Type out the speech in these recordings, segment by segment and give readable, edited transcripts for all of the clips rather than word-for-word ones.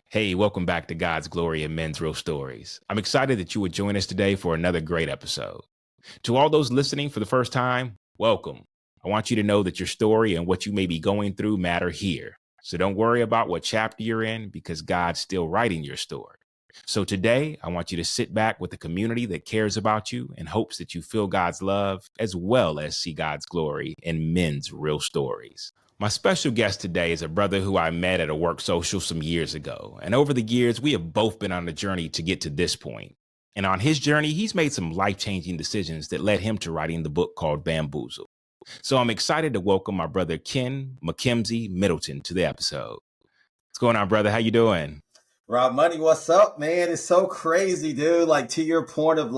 Hey, welcome back to God's Glory and Men's Real Stories. I'm excited that you would join us today for another great episode. To all those listening for the first time, welcome. I want you to know that your story and what you may be going through matter here. So don't worry about what chapter you're in because God's still writing your story. So today, I want you to sit back with a community that cares about you and hopes that you feel God's love as well as see God's glory in men's real stories. My special guest today is a brother who I met at a work social some years ago. And over the years, we have both been on a journey to get to this point. And on his journey, he's made some life-changing decisions that led him to writing the book called Bamboozled. So I'm excited to welcome my brother Ken Middleton to the episode. What's going on, brother? How you doing? Rob Money, what's up, man? It's so crazy, dude. Like, to your point of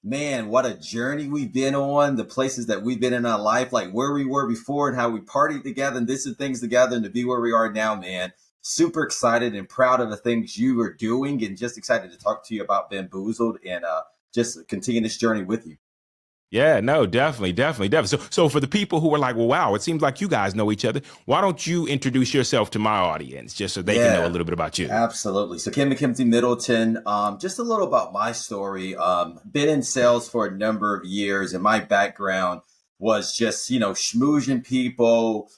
man, what a journey we've been on, the places that we've been in our life, like where we were before and how we partied together and did some things together, and to be where we are now, man. Super excited and proud of the things you are doing, and just excited to talk to you about Bamboozled and just continue this journey with you. Yeah, no, definitely. So for the people who are like, well, wow, it seems like you guys know each other. Why don't you introduce yourself to my audience just so they can know a little bit about you? Absolutely. So Ken Middleton, just a little about my story. Been in sales for a number of years, and my background was just, schmoozing people,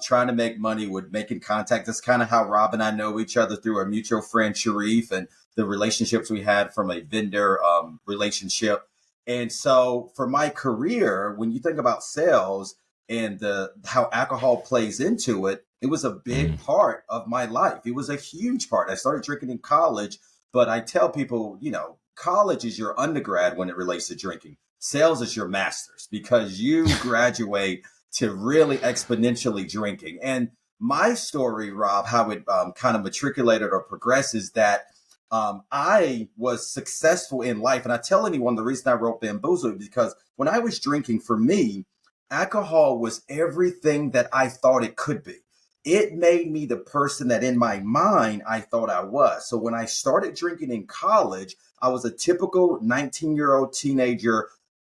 trying to make money with making contact. That's kind of how Rob and I know each other, through our mutual friend Sharif, and the relationships we had from a vendor relationship. And so for my career, when you think about sales and how alcohol plays into it, it was a big part of my life. It was a huge part. I started drinking in college, but I tell people, college is your undergrad when it relates to drinking. Sales is your master's, because you graduate to really exponentially drinking. And my story, Rob, how it kind of matriculated or progresses, that I was successful in life. And I tell anyone the reason I wrote Bamboozled, because when I was drinking, for me, alcohol was everything that I thought it could be. It made me the person that in my mind I thought I was. So when I started drinking in college, I was a typical 19-year-old teenager,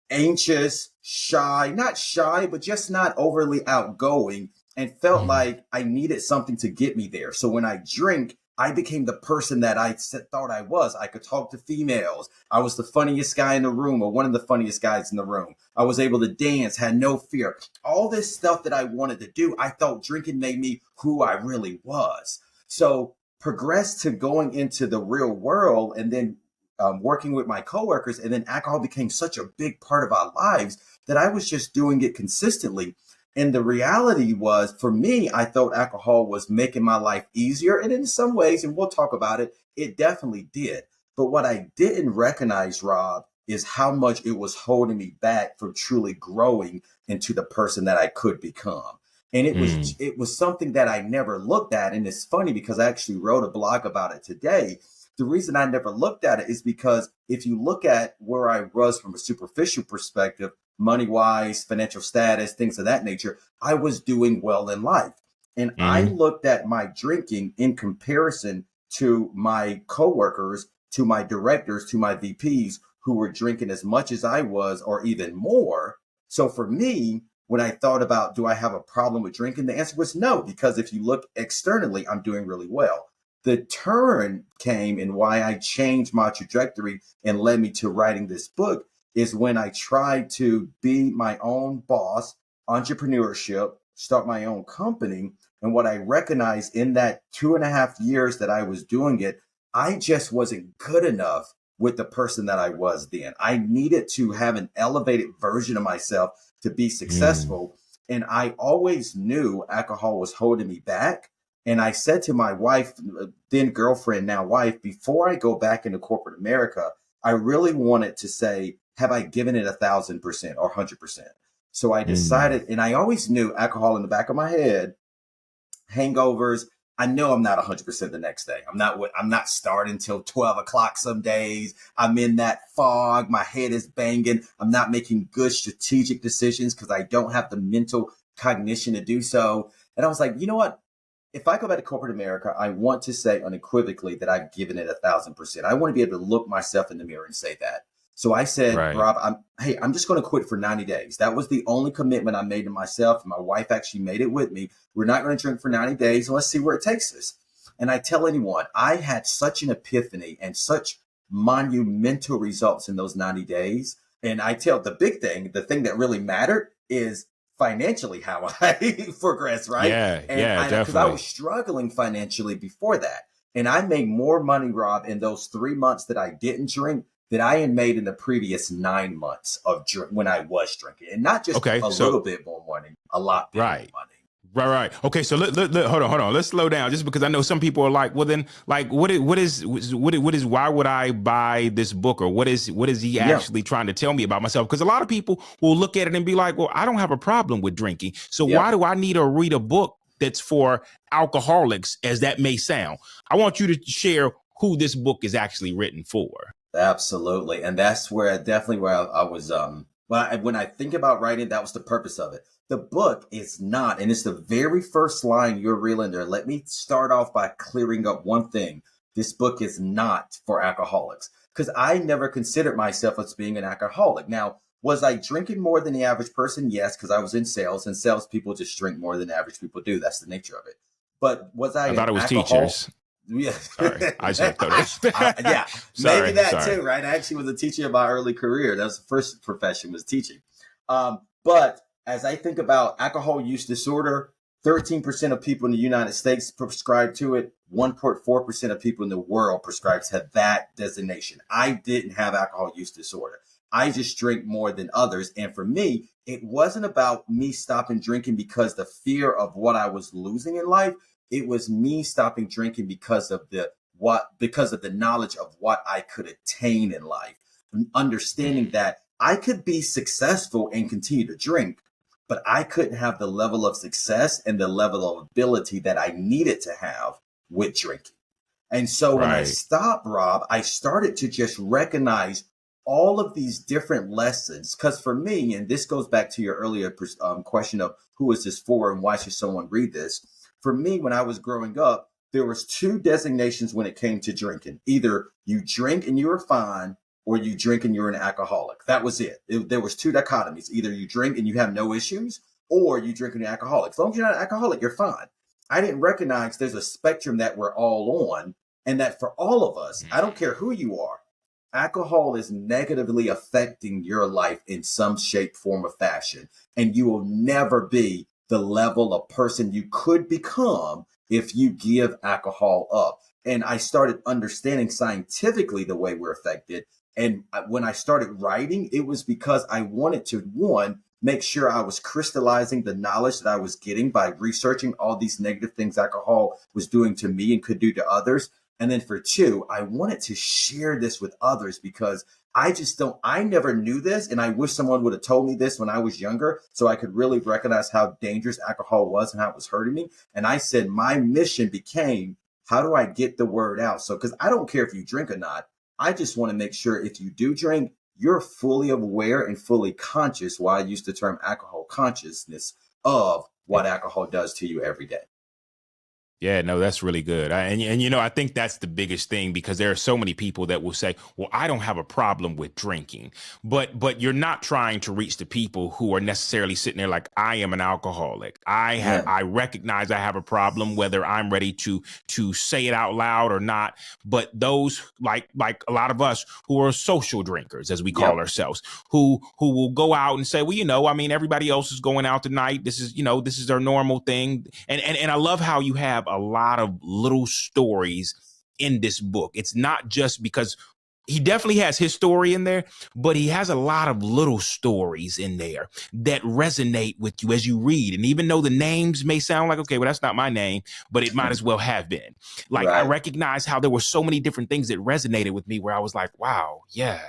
anxious, not shy, but just not overly outgoing, and felt like I needed something to get me there. So when I drink, I became the person that I thought I was. I could talk to females. I was the funniest guy in the room, or one of the funniest guys in the room. I was able to dance, had no fear. All this stuff that I wanted to do, I thought drinking made me who I really was. So progressed to going into the real world, and then working with my coworkers, and then alcohol became such a big part of our lives that I was just doing it consistently. And the reality was, for me, I thought alcohol was making my life easier. And in some ways, and we'll talk about it, it definitely did. But what I didn't recognize, Rob, is how much it was holding me back from truly growing into the person that I could become. And it was something that I never looked at. And it's funny because I actually wrote a blog about it today. The reason I never looked at it is because if you look at where I was from a superficial perspective, money-wise, financial status, things of that nature, I was doing well in life. And I looked at my drinking in comparison to my coworkers, to my directors, to my VPs, who were drinking as much as I was, or even more. So for me, when I thought about, do I have a problem with drinking? The answer was no, because if you look externally, I'm doing really well. The turn came, and why I changed my trajectory and led me to writing this book, is when I tried to be my own boss, entrepreneurship, start my own company. And what I recognized in that 2.5 years that I was doing it, I just wasn't good enough with the person that I was then. I needed to have an elevated version of myself to be successful. And I always knew alcohol was holding me back. And I said to my wife, then girlfriend, now wife, before I go back into corporate America, I really wanted to say, have I given it 1,000% or 100%? So I decided, and I always knew alcohol in the back of my head, hangovers. I know I'm not 100% the next day. I'm not starting till 12 o'clock some days. I'm in that fog. My head is banging. I'm not making good strategic decisions because I don't have the mental cognition to do so. And I was like, you know what? If I go back to corporate America, I want to say unequivocally that I've given it 1,000%. I want to be able to look myself in the mirror and say that. So I said, Rob, I'm just going to quit for 90 days. That was the only commitment I made to myself. And my wife actually made it with me. We're not going to drink for 90 days. And let's see where it takes us. And I tell anyone, I had such an epiphany and such monumental results in those 90 days. And I tell the big thing, the thing that really mattered is financially how I progressed, right? Yeah, And yeah, because I definitely. was struggling financially before that. And I made more money, Rob, in those 3 months that I didn't drink than I had made in the previous 9 months of when I was drinking. And not just Okay, a so little bit more money, a lot bit more right. money. Right. Okay. So hold on. Let's slow down, just because I know some people are like, well, then, like, why would I buy this book, or what is he Yeah. actually trying to tell me about myself? Because a lot of people will look at it and be like, well, I don't have a problem with drinking, so why Yep. do I need to read a book that's for alcoholics? As that may sound, I want you to share who this book is actually written for. Absolutely. And that's where definitely where I was, when I think about writing, that was the purpose of it. The book is not, and it's the very first line you're reeling there. Let me start off by clearing up one thing. This book is not for alcoholics, because I never considered myself as being an alcoholic. Now, was I drinking more than the average person? Yes, because I was in sales, and salespeople just drink more than average people do. That's the nature of it. But was I I an thought it was alcohol? teachers. Yeah. Sorry, I just thought it. Yeah, maybe Sorry, that sorry. too, right? I actually was a teacher in my early career. That was the first profession, was teaching. But as I think about alcohol use disorder, 13% of people in the United States prescribe to it. 1.4% of people in the world prescribes have that designation. I didn't have alcohol use disorder. I just drink more than others. And for me, it wasn't about me stopping drinking because the fear of what I was losing in life. It was me stopping drinking because of the knowledge of what I could attain in life, understanding that I could be successful and continue to drink, but I couldn't have the level of success and the level of ability that I needed to have with drinking. And so when I Right. stopped, Rob, I started to just recognize all of these different lessons. Because for me, and this goes back to your earlier question of who is this for and why should someone read this? For me, when I was growing up, there was two designations when it came to drinking. Either you drink and you were fine, or you drink and you're an alcoholic. That was it. There was two dichotomies. Either you drink and you have no issues, or you drink and you're an alcoholic. As long as you're not an alcoholic, you're fine. I didn't recognize there's a spectrum that we're all on, and that for all of us, I don't care who you are, alcohol is negatively affecting your life in some shape, form, or fashion. And you will never be the level of person you could become if you give alcohol up. And I started understanding scientifically the way we're affected. And when I started writing, it was because I wanted to, one, make sure I was crystallizing the knowledge that I was getting by researching all these negative things alcohol was doing to me and could do to others. And then for two, I wanted to share this with others because I never knew this. And I wish someone would have told me this when I was younger so I could really recognize how dangerous alcohol was and how it was hurting me. And I said, my mission became, how do I get the word out? So, because I don't care if you drink or not. I just want to make sure if you do drink, you're fully aware and fully conscious. Why I use the term alcohol consciousness of what alcohol does to you every day. Yeah, no, that's really good. And I think that's the biggest thing, because there are so many people that will say, well, I don't have a problem with drinking, but you're not trying to reach the people who are necessarily sitting there like, I am an alcoholic. I recognize I have a problem, whether I'm ready to say it out loud or not. But those like a lot of us who are social drinkers, as we call ourselves, who will go out and say, well, everybody else is going out tonight. This is their normal thing. And I love how you have a lot of little stories in this book. It's not just because he definitely has his story in there, but he has a lot of little stories in there that resonate with you as you read. And even though the names may sound like, okay, well, that's not my name, but it might as well have been. Like, I recognize how there were so many different things that resonated with me where I was like, wow, yeah.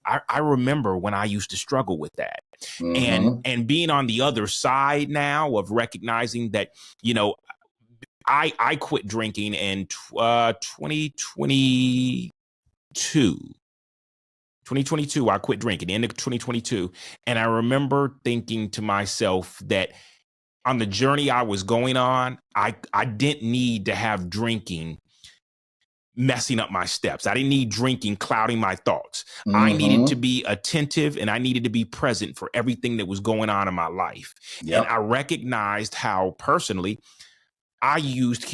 I remember when I used to struggle with that. Mm-hmm. And being on the other side now of recognizing that, I quit drinking in 2022. 2022, I quit drinking, end of 2022. And I remember thinking to myself that on the journey I was going on, I didn't need to have drinking messing up my steps. I didn't need drinking clouding my thoughts. Mm-hmm. I needed to be attentive and I needed to be present for everything that was going on in my life. And I recognized how personally I used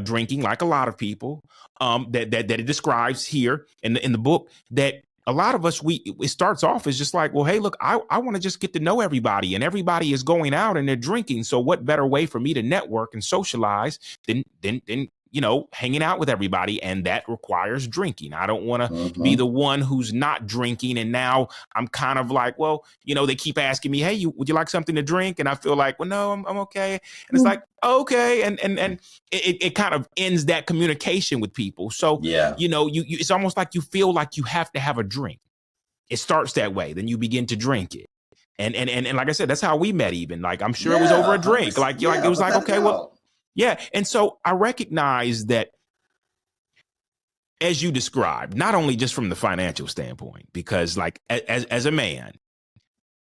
drinking like a lot of people, that it describes here in the book, that a lot of us, it starts off as just like, well, hey, look, I want to just get to know everybody, and everybody is going out and they're drinking. So what better way for me to network and socialize than hanging out with everybody? And that requires drinking. I don't want to be the one who's not drinking. And now I'm kind of like, well, they keep asking me, hey, would you like something to drink? And I feel like, well, no, I'm okay. And it's like, okay. And it kind of ends that communication with people. So, it's almost like you feel like you have to have a drink. It starts that way. Then you begin to drink it. And like I said, that's how we met even. Like, I'm sure it was over a drink. Like it was like, okay, well, yeah. And so I recognize that, as you described, not only just from the financial standpoint, because like as a man,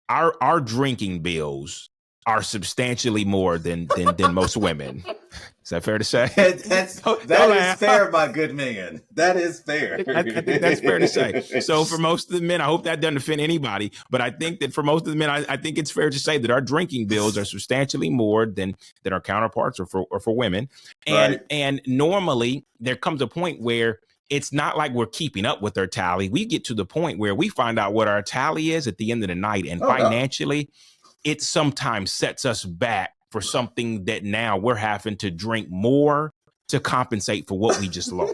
our drinking bills are substantially more than most women. Is that fair to say? That is fair, my good man. That is fair. I think that's fair to say. So for most of the men, I hope that doesn't offend anybody, but I think that for most of the men, I think it's fair to say that our drinking bills are substantially more than our counterparts or for women. And normally there comes a point where it's not like we're keeping up with our tally. We get to the point where we find out what our tally is at the end of the night. And financially, it sometimes sets us back for something that now we're having to drink more to compensate for what we just lost.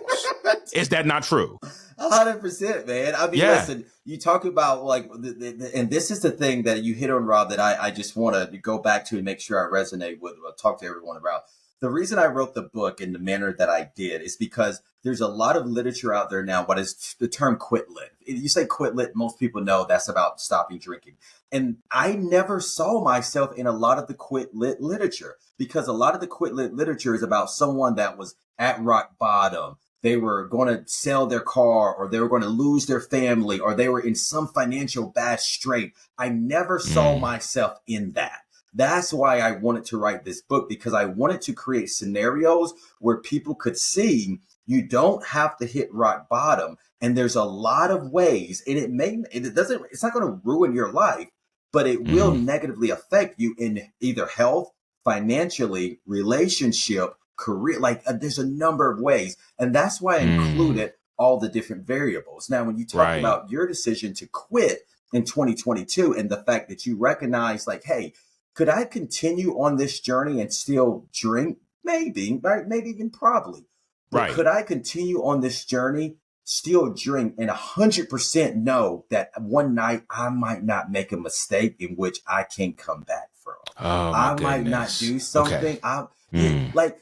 Is that not true? 100%, man. I mean, listen, you talk about like, and this is the thing that you hit on, Rob, that I just want to go back to and make sure I resonate with, talk to everyone about. The reason I wrote the book in the manner that I did is because there's a lot of literature out there now. What is the term quit lit? You say quit lit, most people know that's about stopping drinking. And I never saw myself in a lot of the quit lit literature, because a lot of the quit lit literature is about someone that was at rock bottom. They were going to sell their car, or they were going to lose their family, or they were in some financial bad strait. I never saw myself in that. That's why I wanted to write this book, because I wanted to create scenarios where people could see you don't have to hit rock bottom. And there's a lot of ways, and it's not going to ruin your life, but it will negatively affect you in either health, financially, relationship, career. Like there's a number of ways. And that's why I included all the different variables. Now, when you talk about your decision to quit in 2022 and the fact that you recognize like, hey, could I continue on this journey and still drink? Maybe, right? Maybe even probably. But could I continue on this journey, still drink, and 100% know that one night I might not make a mistake in which I can't come back from? I might not do something. Like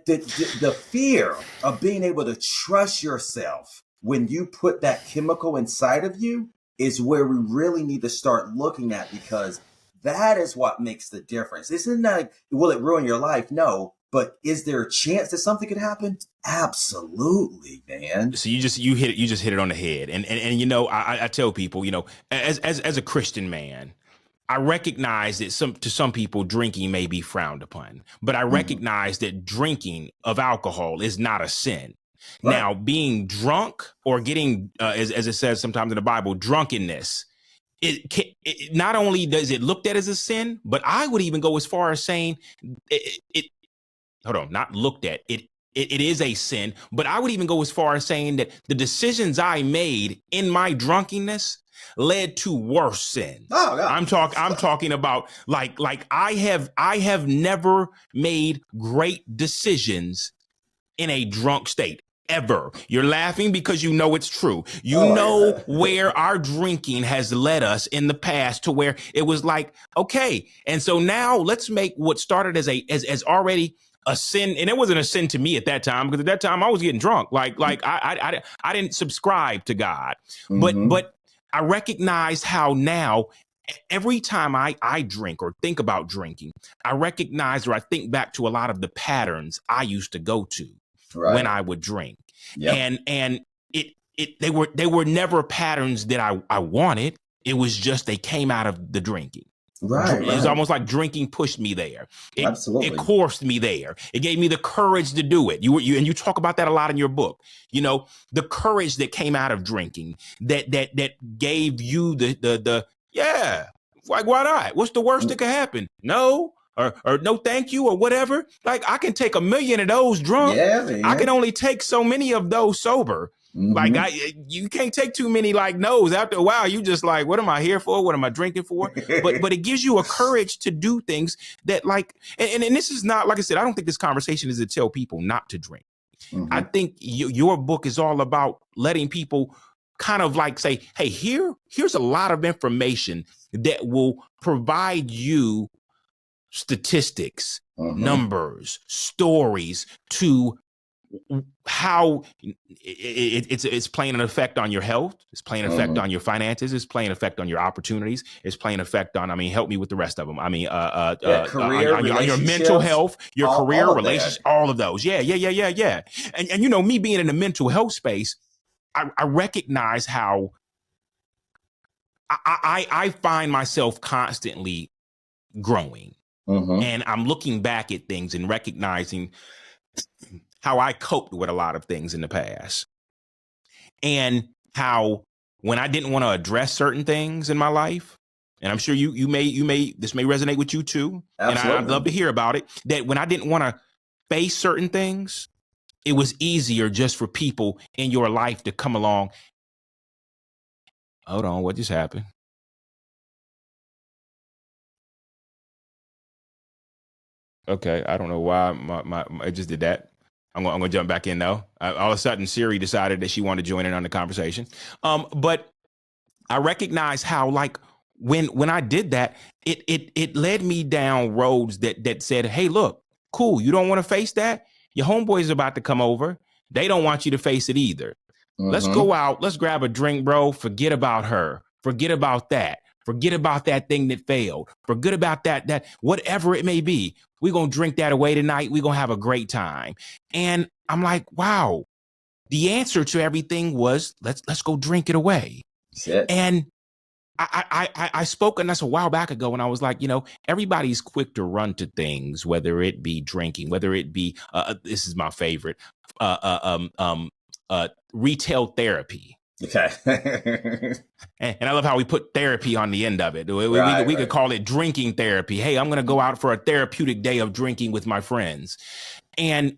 the fear of being able to trust yourself when you put that chemical inside of you is where we really need to start looking at, because that is what makes the difference. Isn't like, will it ruin your life? No. But is there a chance that something could happen? Absolutely, man. So you just hit it on the head. And I tell people, as a Christian man, I recognize that to some people drinking may be frowned upon, but I recognize that drinking of alcohol is not a sin. Right. Now, being drunk or getting, as it says sometimes in the Bible, drunkenness, it not only does it looked at as a sin, but I would even go as far as saying not looked at. It is a sin, but I would even go as far as saying that the decisions I made in my drunkenness led to worse sin. Oh, yeah. I'm talking about like I have never made great decisions in a drunk state. Ever. You're laughing because you know it's true. You know where our drinking has led us in the past, to where it was like, okay. And so now let's make what started as already a sin. And it wasn't a sin to me at that time, because at that time I was getting drunk. Like I didn't subscribe to God, but I recognize how now every time I drink or think about drinking, I recognize, or I think back to a lot of the patterns I used to go to when I would drink. Yep. And they were never patterns that I wanted. It was just, they came out of the drinking. Right. It was almost like drinking pushed me there. Absolutely. It coursed me there. It gave me the courage to do it. You talk about that a lot in your book. The courage that came out of drinking that gave you the like, why not? What's the worst that could happen? No. or no thank you or whatever. Like I can take 1,000,000 of those drunk. Yeah, man. I can only take so many of those sober. Like you can't take too many like no's. After a while, you just like, what am I here for? What am I drinking for? But it gives you a courage to do things that like, and this is not, like I said, I don't think this conversation is to tell people not to drink. I think your book is all about letting people kind of like say, hey, here's a lot of information that will provide you statistics, numbers, stories to how it's playing an effect on your health. It's playing an effect on your finances. It's playing an effect on your opportunities. It's playing an effect on, I mean, help me with the rest of them. I mean, career, on your mental health, your career, relationships, all of those. Yeah. And you know, me being in the mental health space, I recognize how I find myself constantly growing. And I'm looking back at things and recognizing how I coped with a lot of things in the past, and how when I didn't want to address certain things in my life, and I'm sure you may this may resonate with you too. Absolutely. And I'd love to hear about it, that when I didn't want to face certain things, it was easier just for people in your life to come along. Hold on, what just happened? Okay, I don't know why my it just did that. I'm going to jump back in though. All of a sudden, Siri decided that she wanted to join in on the conversation. But I recognize how, like, when I did that, it led me down roads that said, hey, look, cool. You don't want to face that? Your homeboy's about to come over. They don't want you to face it either. Let's go out. Let's grab a drink, bro. Forget about her. Forget about that. Forget about that thing that failed. Forget about that whatever it may be. We're going to drink that away tonight. We're going to have a great time. And I'm like, wow, the answer to everything was let's go drink it away. And I spoke on this a while back ago, and I was like, you know, everybody's quick to run to things, whether it be drinking, whether it be, this is my favorite, retail therapy. Okay. and I love how we put therapy on the end of it. We could call it drinking therapy. Hey, I'm going to go out for a therapeutic day of drinking with my friends. And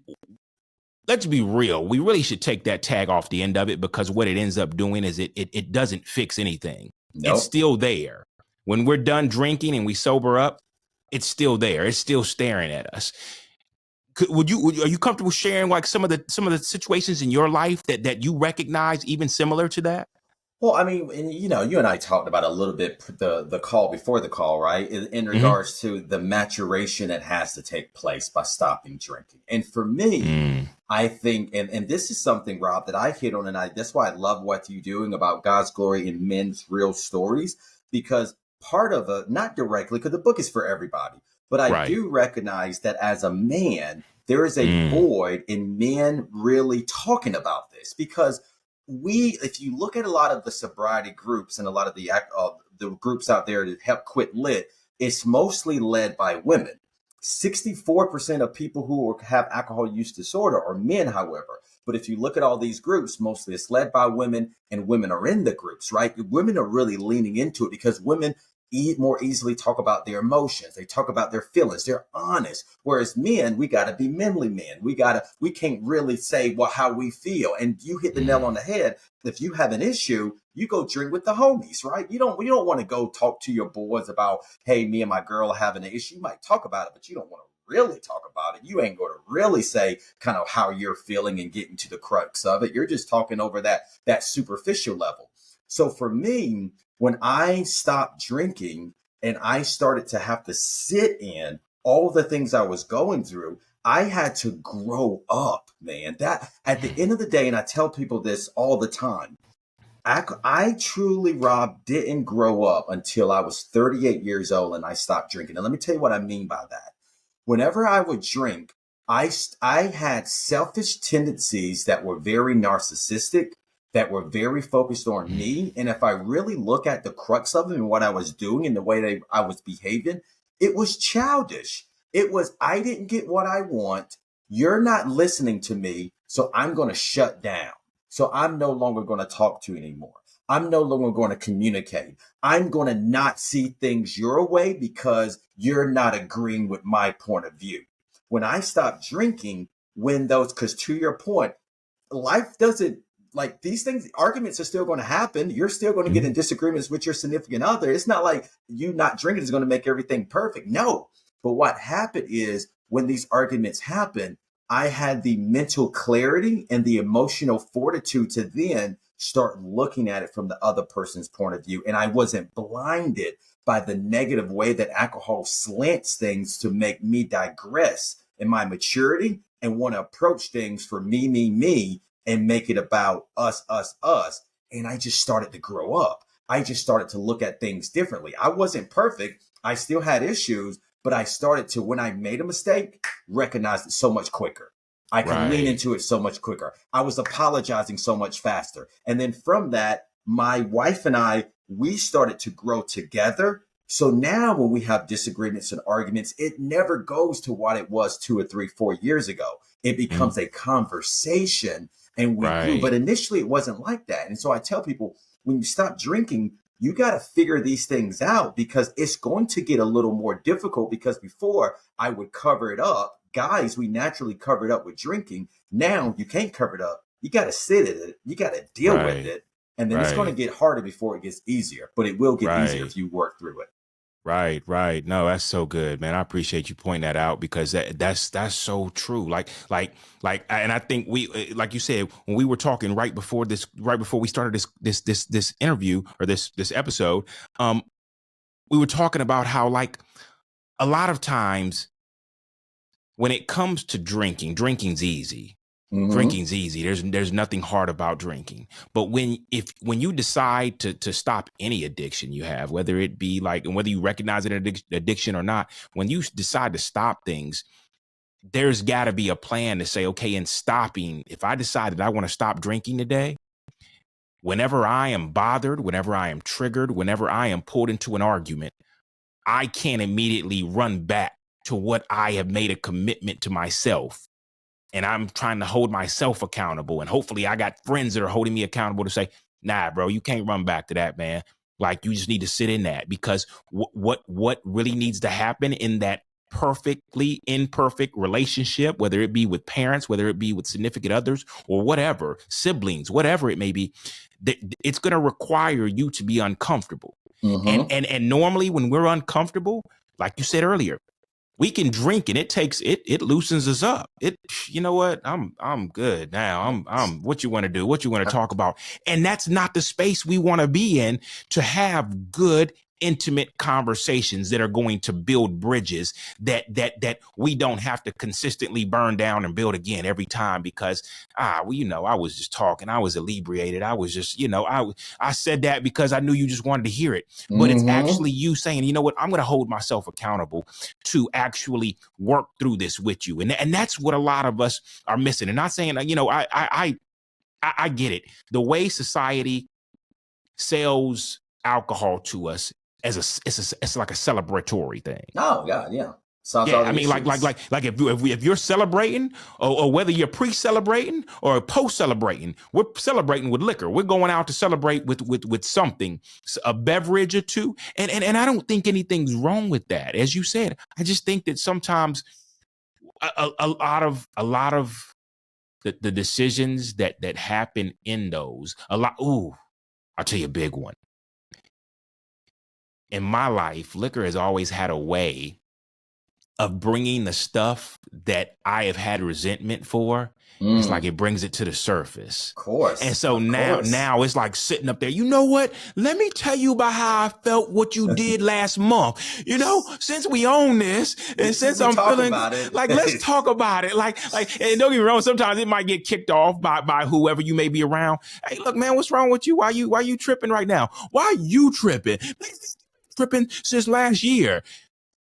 let's be real. We really should take that tag off the end of it, because what it ends up doing is it doesn't fix anything. Nope. It's still there. When we're done drinking and we sober up, it's still there. It's still staring at us. Are you comfortable sharing like some of the situations in your life that you recognize even similar to that? Well, I mean, you know, you and I talked about a little bit the call before the call, right? In regards to the maturation that has to take place by stopping drinking. And for me, I think, and this is something, Rob, that I hit on, and that's why I love what you're doing about God's glory in men's real stories, because part of it, not directly, because the book is for everybody, but I do recognize that as a man, there is a void in men really talking about this, because if you look at a lot of the sobriety groups and a lot of the groups out there that help quit lit, it's mostly led by women. 64% of people who have alcohol use disorder are men, however. But if you look at all these groups, mostly it's led by women, and women are in the groups, right? Women are really leaning into it because women more easily talk about their emotions. They talk about their feelings. They're honest. Whereas men, we got to be manly men. We can't really say how we feel. And you hit the nail on the head. If you have an issue, you go drink with the homies, right? You don't want to go talk to your boys about, hey, me and my girl are having an issue. You might talk about it, but you don't want to really talk about it. You ain't going to really say kind of how you're feeling and getting to the crux of it. You're just talking over that superficial level. So for me, when I stopped drinking and I started to have to sit in all the things I was going through, I had to grow up, man. That at the end of the day, and I tell people this all the time, I truly, Rob, didn't grow up until I was 38 years old and I stopped drinking. And let me tell you what I mean by that. Whenever I would drink, I had selfish tendencies that were very narcissistic, that were very focused on me. And if I really look at the crux of it and what I was doing and the way that I was behaving, it was childish. It was, I didn't get what I want. You're not listening to me. So I'm going to shut down. So I'm no longer going to talk to you anymore. I'm no longer going to communicate. I'm going to not see things your way because you're not agreeing with my point of view. When I stop drinking, because to your point, life doesn't, like, these things, arguments are still going to happen. You're still going to get in disagreements with your significant other. It's not like you not drinking is going to make everything perfect. No. But what happened is when these arguments happen, I had the mental clarity and the emotional fortitude to then start looking at it from the other person's point of view. And I wasn't blinded by the negative way that alcohol slants things to make me digress in my maturity and want to approach things for me, and make it about us. And I just started to grow up. I just started to look at things differently. I wasn't perfect. I still had issues, but I started to, when I made a mistake, recognize it so much quicker. I could lean into it so much quicker. I was apologizing so much faster. And then from that, my wife and I, we started to grow together. So now when we have disagreements and arguments, it never goes to what it was 2 or 3, 4 years ago. It becomes a conversation and we grew. But initially it wasn't like that. And so I tell people, when you stop drinking, you got to figure these things out because it's going to get a little more difficult, because before I would cover it up. Guys, we naturally cover it up with drinking. Now you can't cover it up. You got to sit in it. You got to deal with it. And then it's going to get harder before it gets easier, but it will get easier if you work through it. Right. No, that's so good, man. I appreciate you pointing that out because that's so true. Like, and I think we, like you said, when we were talking right before we started this interview or this episode, we were talking about how, like, a lot of times when it comes to drinking's easy. Drinking's easy. There's nothing hard about drinking. But when you decide to stop any addiction you have, whether it be like, and whether you recognize it an addiction or not, when you decide to stop things, there's got to be a plan to say, okay, in stopping, if I decided I want to stop drinking today, whenever I am bothered, whenever I am triggered, whenever I am pulled into an argument, I can't immediately run back to what I have made a commitment to myself. And I'm trying to hold myself accountable. And hopefully I got friends that are holding me accountable to say, nah, bro, you can't run back to that, man. Like, you just need to sit in that, because what really needs to happen in that perfectly imperfect relationship, whether it be with parents, whether it be with significant others or whatever, siblings, whatever it may be, it's going to require you to be uncomfortable. And normally when we're uncomfortable, like you said earlier, we can drink and it loosens us up. You know what? I'm good now. I'm what you want to do, what you want to talk about. And that's not the space we want to be in to have good, intimate conversations that are going to build bridges that we don't have to consistently burn down and build again every time because, I was just talking. I was inebriated. I was just, I said that because I knew you just wanted to hear it. But it's actually you saying, you know what, I'm going to hold myself accountable to actually work through this with you. And that's what a lot of us are missing. And not saying, I get it. The way society sells alcohol to us it's like a celebratory thing. Oh God, yeah. I mean, like if you're celebrating, or whether you're pre-celebrating or post-celebrating, we're celebrating with liquor. We're going out to celebrate with something, a beverage or two, and I don't think anything's wrong with that. As you said, I just think that sometimes a lot of the decisions that happen in those, I'll tell you a big one. In my life, liquor has always had a way of bringing the stuff that I have had resentment for. It's like it brings it to the surface. Of course. And so now it's like sitting up there. You know what? Let me tell you about how I felt what you did last month. Since we own this, and since I'm feeling like, let's talk about it. Like, and don't get me wrong, sometimes it might get kicked off by whoever you may be around. Hey, look, man, what's wrong with you? Why you tripping right now? Why are you tripping? Tripping since last year.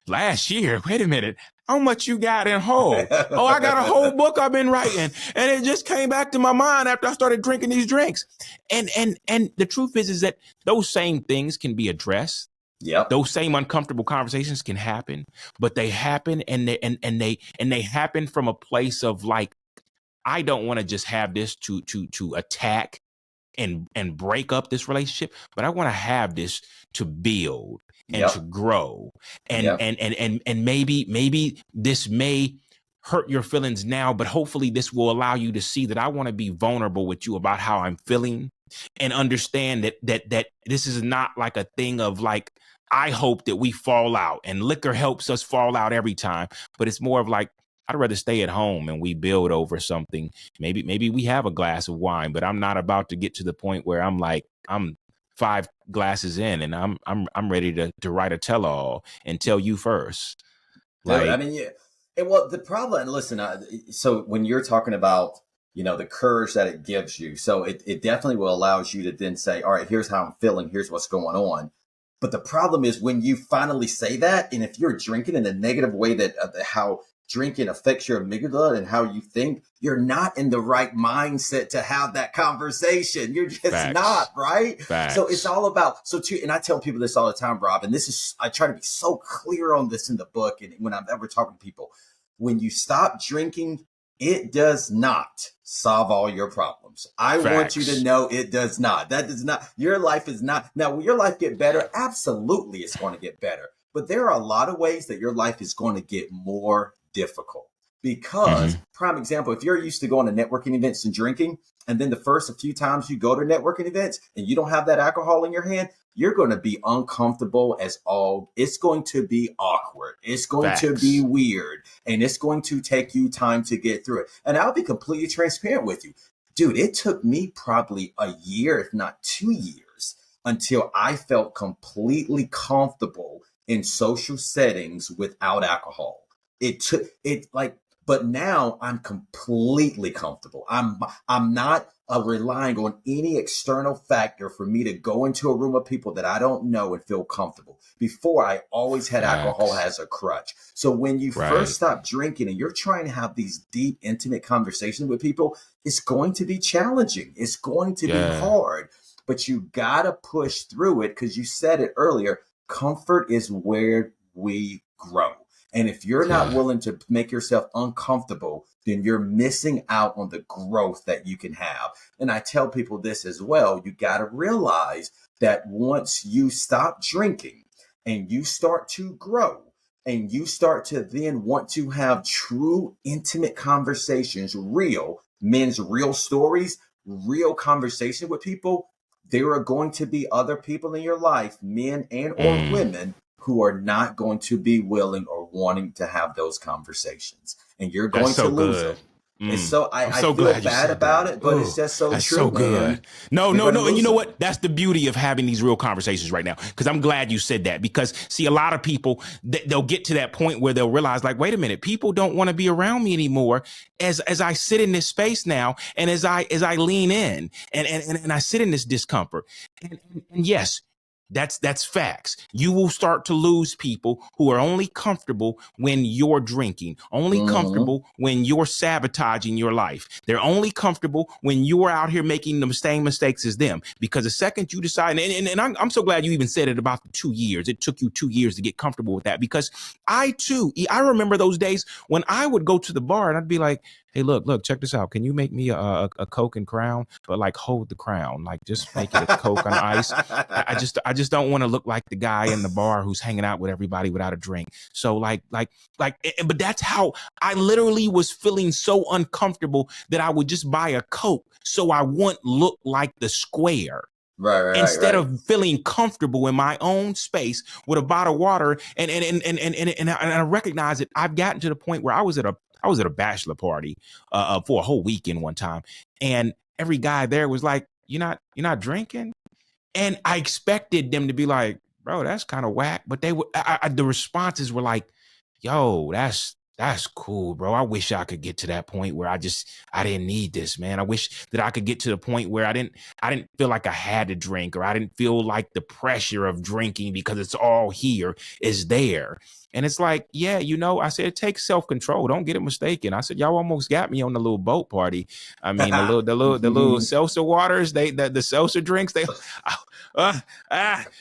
Wait a minute. How much you got in whole? I got a whole book I've been writing. And it just came back to my mind after I started drinking these drinks. And the truth is that those same things can be addressed. Yep. Those same uncomfortable conversations can happen, but they happen and they happen from a place of like, I don't want to just have this to attack and break up this relationship, but I want to have this to build and to grow. And maybe this may hurt your feelings now, but hopefully this will allow you to see that I want to be vulnerable with you about how I'm feeling, and understand that this is not like a thing of like, I hope that we fall out, and liquor helps us fall out every time, but it's more of like, I'd rather stay at home and we build over something. Maybe we have a glass of wine, but I'm not about to get to the point where I'm like, I'm 5 glasses in and I'm ready to write a tell-all and tell you first. Like, I mean, yeah. And well, the problem, and listen, so when you're talking about, the courage that it gives you, so it definitely will allows you to then say, all right, here's how I'm feeling, here's what's going on. But the problem is when you finally say that, and if you're drinking in a negative way, that how drinking affects your amygdala and how you think, you're not in the right mindset to have that conversation. You're just not, right? So it's all about, and I tell people this all the time, Rob, and I try to be so clear on this in the book. And when I'm ever talking to people, when you stop drinking, it does not solve all your problems. I want you to know it does not. That does not, your life is not. Now, will your life get better? Absolutely, it's going to get better. But there are a lot of ways that your life is going to get more difficult. Because, prime example, if you're used to going to networking events and drinking, and then the first few times you go to networking events and you don't have that alcohol in your hand, you're going to be uncomfortable as all. It's going to be awkward. It's going to be weird. And it's going to take you time to get through it. And I'll be completely transparent with you. Dude, it took me probably a year, if not 2 years, until I felt completely comfortable in social settings without alcohol. But now I'm completely comfortable. I'm not relying on any external factor for me to go into a room of people that I don't know and feel comfortable. Before, I always had alcohol as a crutch. So when you first stop drinking and you're trying to have these deep, intimate conversations with people, it's going to be challenging. It's going to be hard, but you gotta push through it, because you said it earlier, comfort is where we grow. And if you're not willing to make yourself uncomfortable, then you're missing out on the growth that you can have. And I tell people this as well. You got to realize that once you stop drinking and you start to grow and you start to then want to have true, intimate conversations, men's real stories, real conversation with people, there are going to be other people in your life, men and or women, who are not going to be willing or wanting to have those conversations, and you're going to lose them. And so I feel bad about it, but it's just so true. So good. No. And you know what? That's the beauty of having these real conversations right now. Because I'm glad you said that. Because see, a lot of people, they'll get to that point where they'll realize, like, wait a minute, people don't want to be around me anymore. As I sit in this space now, and as I lean in and I sit in this discomfort, and yes. That's facts. You will start to lose people who are only comfortable when you're drinking, only comfortable when you're sabotaging your life. They're only comfortable when you're out here making the same mistakes as them. Because the second you decide, and I'm so glad you even said it about the 2 years. It took you 2 years to get comfortable with that, because I remember those days when I would go to the bar and I'd be like, hey, look, check this out. Can you make me a Coke and Crown, but like hold the crown, like just make it a Coke on ice. I just don't want to look like the guy in the bar who's hanging out with everybody without a drink. So but that's how I literally was feeling so uncomfortable that I would just buy a Coke so I wouldn't look like the square. Instead of feeling comfortable in my own space with a bottle of water, and I recognize that I've gotten to the point where I was at a bachelor party for a whole weekend one time, and every guy there was like, "You're not drinking," and I expected them to be like, "Bro, that's kind of whack," but the responses were like, "Yo, that's cool, bro. I wish I could get to that point where I didn't need this, man. I wish that I could get to the point where I didn't feel like I had to drink, or I didn't feel like the pressure of drinking because it's all here is there." And it's like, yeah, I said, it takes self-control. Don't get it mistaken. I said, y'all almost got me on the little boat party. I mean, the little seltzer waters, the seltzer drinks, but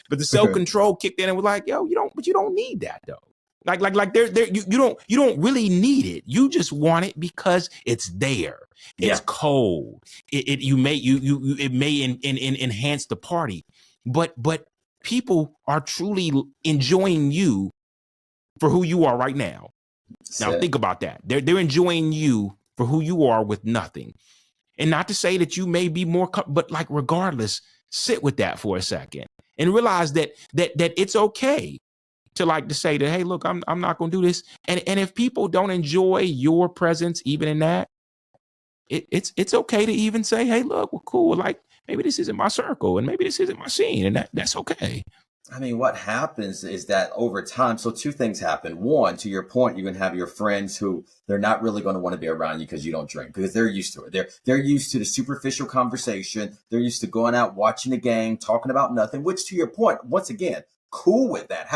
the self-control kicked in and was like, yo, you don't need that though. You don't really need it. You just want it because it's there. It's Yeah. cold. It may enhance the party, but people are truly enjoying you for who you are right now. Now think about that. They're enjoying you for who you are with nothing. And not to say that you may be more, but like regardless, sit with that for a second and realize that it's okay to say that, hey, look, I'm not going to do this. And if people don't enjoy your presence, even in that, it's okay to even say, hey, look, well, cool. Like maybe this isn't my circle and maybe this isn't my scene, and that's okay. I mean, what happens is that over time, so two things happen. One, to your point, you're going to have your friends who they're not really going to want to be around you because you don't drink, because they're used to it. They're used to the superficial conversation. They're used to going out, watching the game, talking about nothing, which to your point, once again, cool with that.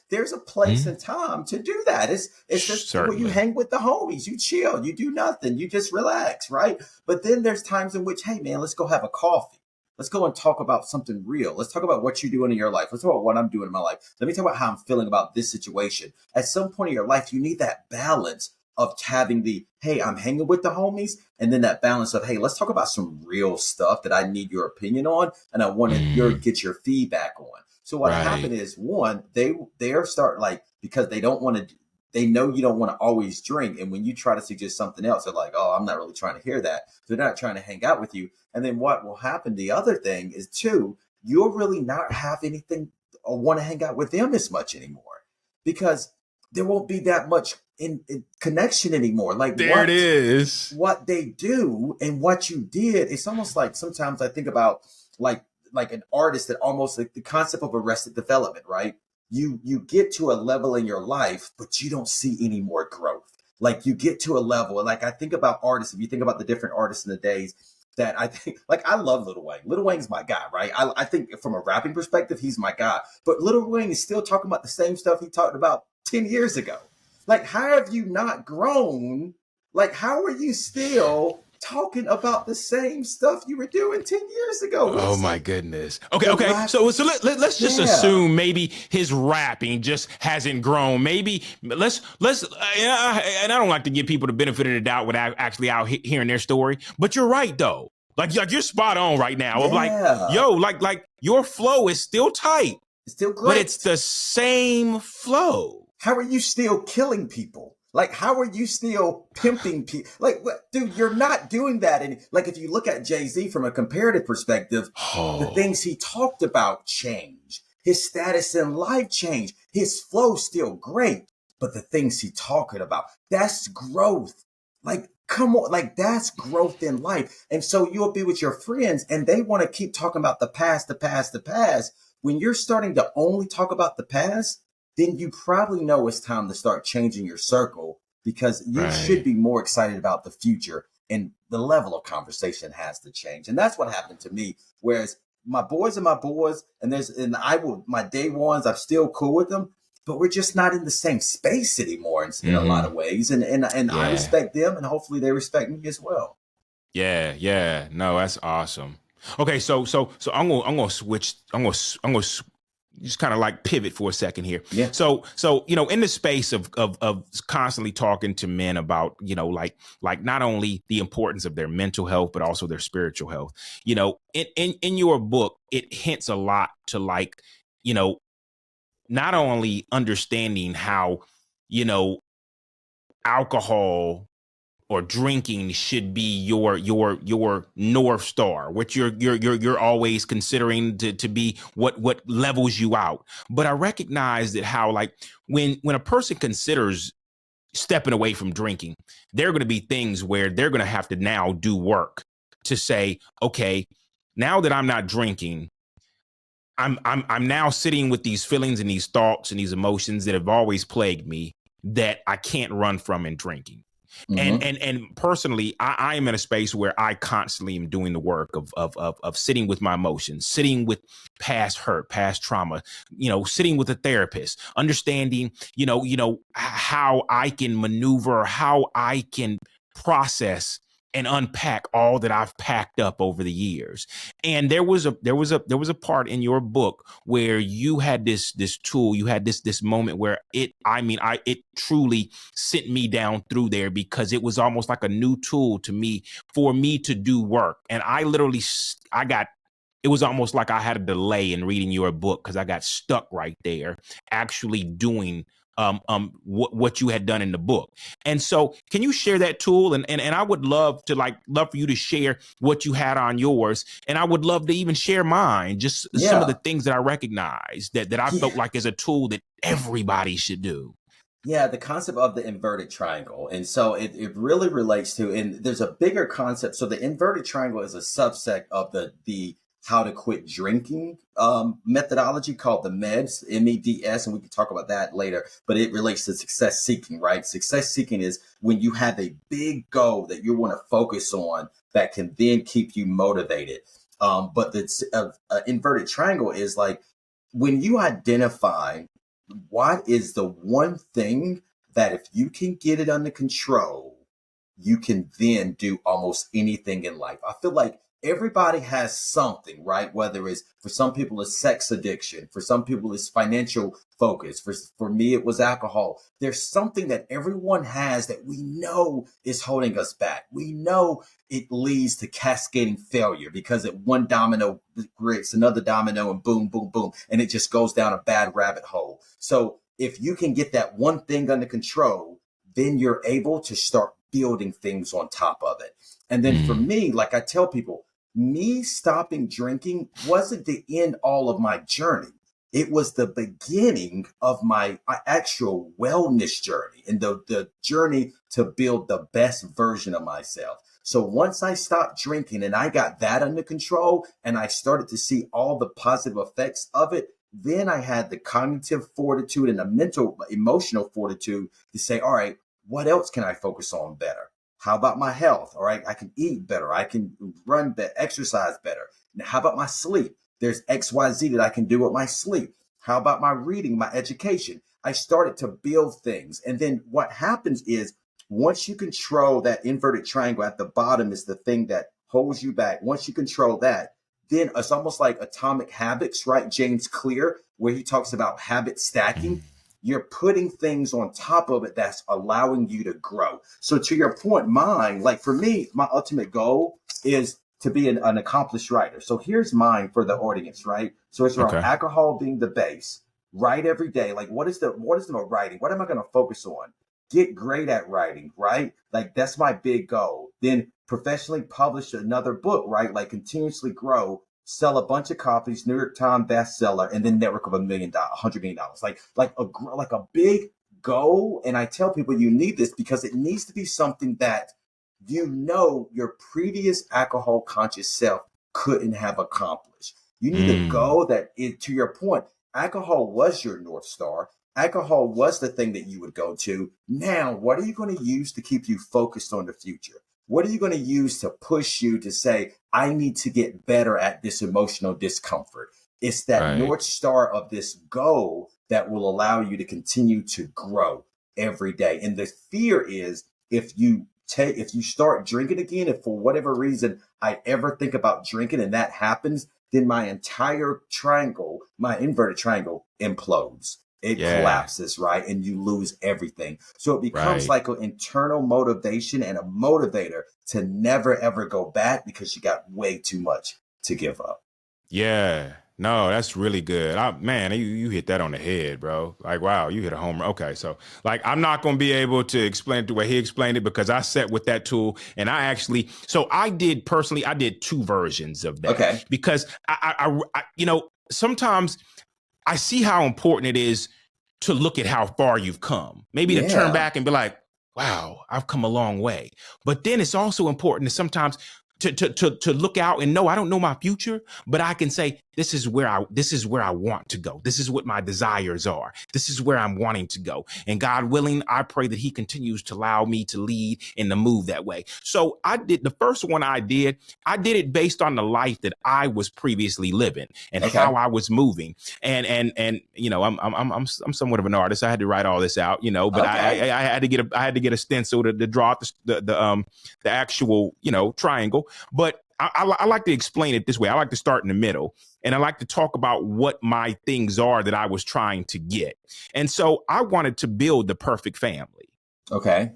There's a place and time to do that. It's just where you hang with the homies, you chill, you do nothing, you just relax, right? But then there's times in which, hey man, let's go have a coffee. Let's go and talk about something real. Let's talk about what you're doing in your life. Let's talk about what I'm doing in my life. Let me talk about how I'm feeling about this situation. At some point in your life, you need that balance of having the, hey, I'm hanging with the homies, and then that balance of, hey, let's talk about some real stuff that I need your opinion on, and I want to get your feedback on. So what happened is, one, they're start like, because they don't want to, they know you don't want to always drink. And when you try to suggest something else, they're like, oh, I'm not really trying to hear that. They're not trying to hang out with you. And then what will happen, the other thing is, two, you'll really not have anything or want to hang out with them as much anymore, because there won't be that much in connection anymore. Like there it is. What they do and what you did, it's almost like sometimes I think about like an artist that almost like the concept of arrested development, right? You get to a level in your life, but you don't see any more growth. Like you get to a level, like I think about artists, if you think about the different artists in the days that I think, like I love Lil Wayne. Lil Wayne's my guy, right? I think from a rapping perspective, he's my guy. But Lil Wayne is still talking about the same stuff he talked about 10 years ago. Like, how have you not grown? Like, how are you still talking about the same stuff you were doing 10 years ago? Oh my goodness. Okay. So let's just assume maybe his rapping just hasn't grown. Maybe let's and I don't like to give people the benefit of the doubt without actually out hearing their story, but you're right though. Like you're spot on right now. Of like your flow is still tight. It's still great. But it's the same flow. How are you still killing people? Like, how are you still pimping people? Like, dude, you're not doing that. And like, if you look at Jay-Z from a comparative perspective, the things he talked about change. His status in life changed. His flow's still great. But the things he talking about, that's growth. Like, come on, like that's growth in life. And so you'll be with your friends and they want to keep talking about the past, the past, the past. When you're starting to only talk about the past, then you probably know it's time to start changing your circle, because you should be more excited about the future, and the level of conversation has to change. And that's what happened to me. Whereas my boys are my boys, and my day ones, I'm still cool with them, but we're just not in the same space anymore in a lot of ways. And I respect them, and hopefully they respect me as well. Yeah. No, that's awesome. Okay, so I'm gonna switch. I'm gonna just kind of like pivot for a second here. Yeah. So in the space of constantly talking to men about like not only the importance of their mental health but also their spiritual health. In your book, it hints a lot to like not only understanding how alcohol or drinking should be your North Star, what you're always considering to be what levels you out. But I recognize that how like when a person considers stepping away from drinking, there are going to be things where they're going to have to now do work to say, okay, now that I'm not drinking, I'm now sitting with these feelings and these thoughts and these emotions that have always plagued me that I can't run from in drinking. And personally, I am in a space where I constantly am doing the work of sitting with my emotions, sitting with past hurt, past trauma, sitting with a therapist, understanding, how I can maneuver, how I can process and unpack all that I've packed up over the years. And there was a part in your book where you had this tool, you had this moment where it truly sent me down through there, because it was almost like a new tool to me for me to do work. And it was almost like I had a delay in reading your book, because I got stuck right there actually doing what you had done in the book. And so can you share that tool? And I would love for you to share what you had on yours. And I would love to even share mine, just some of the things that I recognize that I felt like is a tool that everybody should do. Yeah, the concept of the inverted triangle. And so it really relates to, and there's a bigger concept. So the inverted triangle is a subset of the how to quit drinking methodology called the MEDS, MEDS, and we can talk about that later, but it relates to success seeking, right? Success seeking is when you have a big goal that you want to focus on that can then keep you motivated. But the inverted triangle is like when you identify what is the one thing that if you can get it under control, you can then do almost anything in life. I feel like everybody has something, right? Whether it's, for some people, it's sex addiction. For some people, it's financial focus. For me, it was alcohol. There's something that everyone has that we know is holding us back. We know it leads to cascading failure, because at one domino breaks another domino, and boom, boom, boom. And it just goes down a bad rabbit hole. So if you can get that one thing under control, then you're able to start building things on top of it. And then for me, like I tell people, me stopping drinking wasn't the end all of my journey. It was the beginning of my actual wellness journey, and the journey to build the best version of myself. So once I stopped drinking and I got that under control and I started to see all the positive effects of it, then I had the cognitive fortitude and the mental, emotional fortitude to say, all right, what else can I focus on better? How about my health? All right, I can eat better. I can run better, exercise better. Now, how about my sleep? There's XYZ that I can do with my sleep. How about my reading, my education? I started to build things. And then what happens is, once you control that inverted triangle at the bottom is the thing that holds you back. Once you control that, then it's almost like Atomic Habits, right? James Clear, where he talks about habit stacking. You're putting things on top of it that's allowing you to grow. So to your point, mine, like for me, my ultimate goal is to be an accomplished writer. So here's mine for the audience, right? So it's around alcohol being the base. Write every day. Like what is the writing? What am I going to focus on? Get great at writing, right? Like that's my big goal. Then professionally publish another book, right? Like continuously grow, sell a bunch of copies, New York Times bestseller, and then network of $1 million, $100 million. Like a big goal. And I tell people you need this because it needs to be something that you know your previous alcohol conscious self couldn't have accomplished. You need a goal that, to your point, alcohol was your North Star. Alcohol was the thing that you would go to. Now, what are you going to use to keep you focused on the future? What are you going to use to push you to say, I need to get better at this emotional discomfort? It's that North Star of this goal that will allow you to continue to grow every day. And the fear is if you start drinking again, if for whatever reason I ever think about drinking and that happens, then my entire triangle, my inverted triangle implodes. It collapses, right? And you lose everything. So it becomes like an internal motivation and a motivator to never, ever go back because you got way too much to give up. Yeah. No, that's really good. Man, you hit that on the head, bro. Like, wow, you hit a home run. Okay, so like I'm not going to be able to explain it the way he explained it because I sat with that tool and I did 2 versions of that. Okay. Because I sometimes I see how important it is to look at how far you've come. Maybe to turn back and be like, wow, I've come a long way. But then it's also important to sometimes to look out and know I don't know my future, but I can say this is where I want to go. This is what my desires are. This is where I'm wanting to go. And God willing, I pray that he continues to allow me to lead and to move that way. So I did the first one I did it based on the life that I was previously living and how I was moving. And you know, I'm somewhat of an artist. I had to write all this out, you know, but I had to get a stencil to draw out the actual, you know, triangle. But I like to explain it this way. I like to start in the middle, and I like to talk about what my things are that I was trying to get. And so I wanted to build the perfect family. Okay.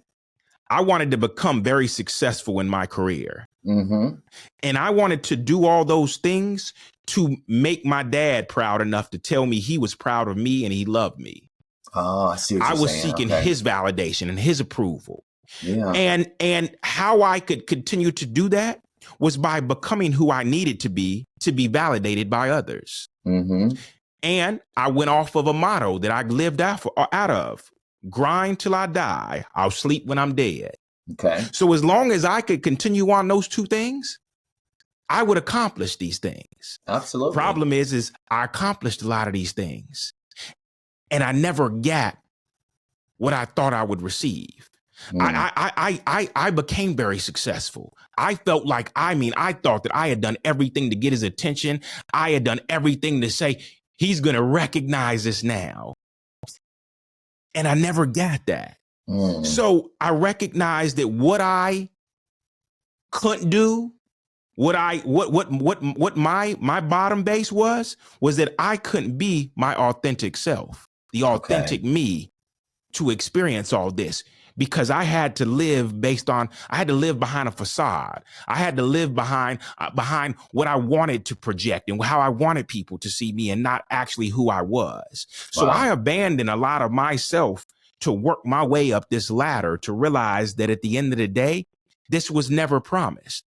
I wanted to become very successful in my career. Mm-hmm. And I wanted to do all those things to make my dad proud enough to tell me he was proud of me and he loved me. Oh, I see what I you're was saying. seeking his validation and his approval. Yeah. And how I could continue to do that was by becoming who I needed to be validated by others. Mm-hmm. And I went off of a motto that I lived out of: grind till I die. I'll sleep when I'm dead. Okay. So as long as I could continue on those two things, I would accomplish these things. Absolutely. Problem is I accomplished a lot of these things, and I never got what I thought I would receive. I became very successful. I felt like, I thought that I had done everything to get his attention. I had done everything to say, he's going to recognize this now. And I never got that. So I recognized that what I couldn't do, what my bottom base was that I couldn't be my authentic self, the authentic me, to experience all this. Because I had to live behind a facade. I had to live behind what I wanted to project and how I wanted people to see me, and not actually who I was. So I abandoned a lot of myself to work my way up this ladder, to realize that at the end of the day, this was never promised.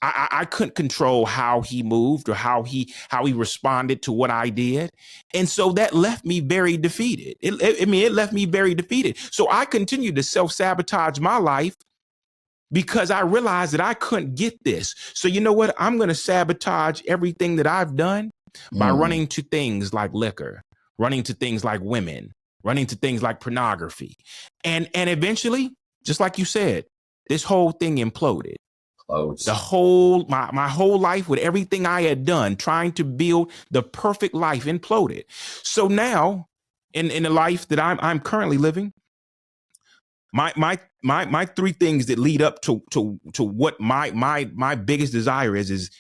I couldn't control how he moved or how he responded to what I did. And so that left me very defeated. It left me very defeated. So I continued to self-sabotage my life because I realized that I couldn't get this. So you know what? I'm going to sabotage everything that I've done by running to things like liquor, running to things like women, running to things like pornography. And eventually, just like you said, this whole thing imploded. My whole life, with everything I had done, trying to build the perfect life, imploded. So now, in the life that I'm currently living, my three things that lead up to what my biggest desire is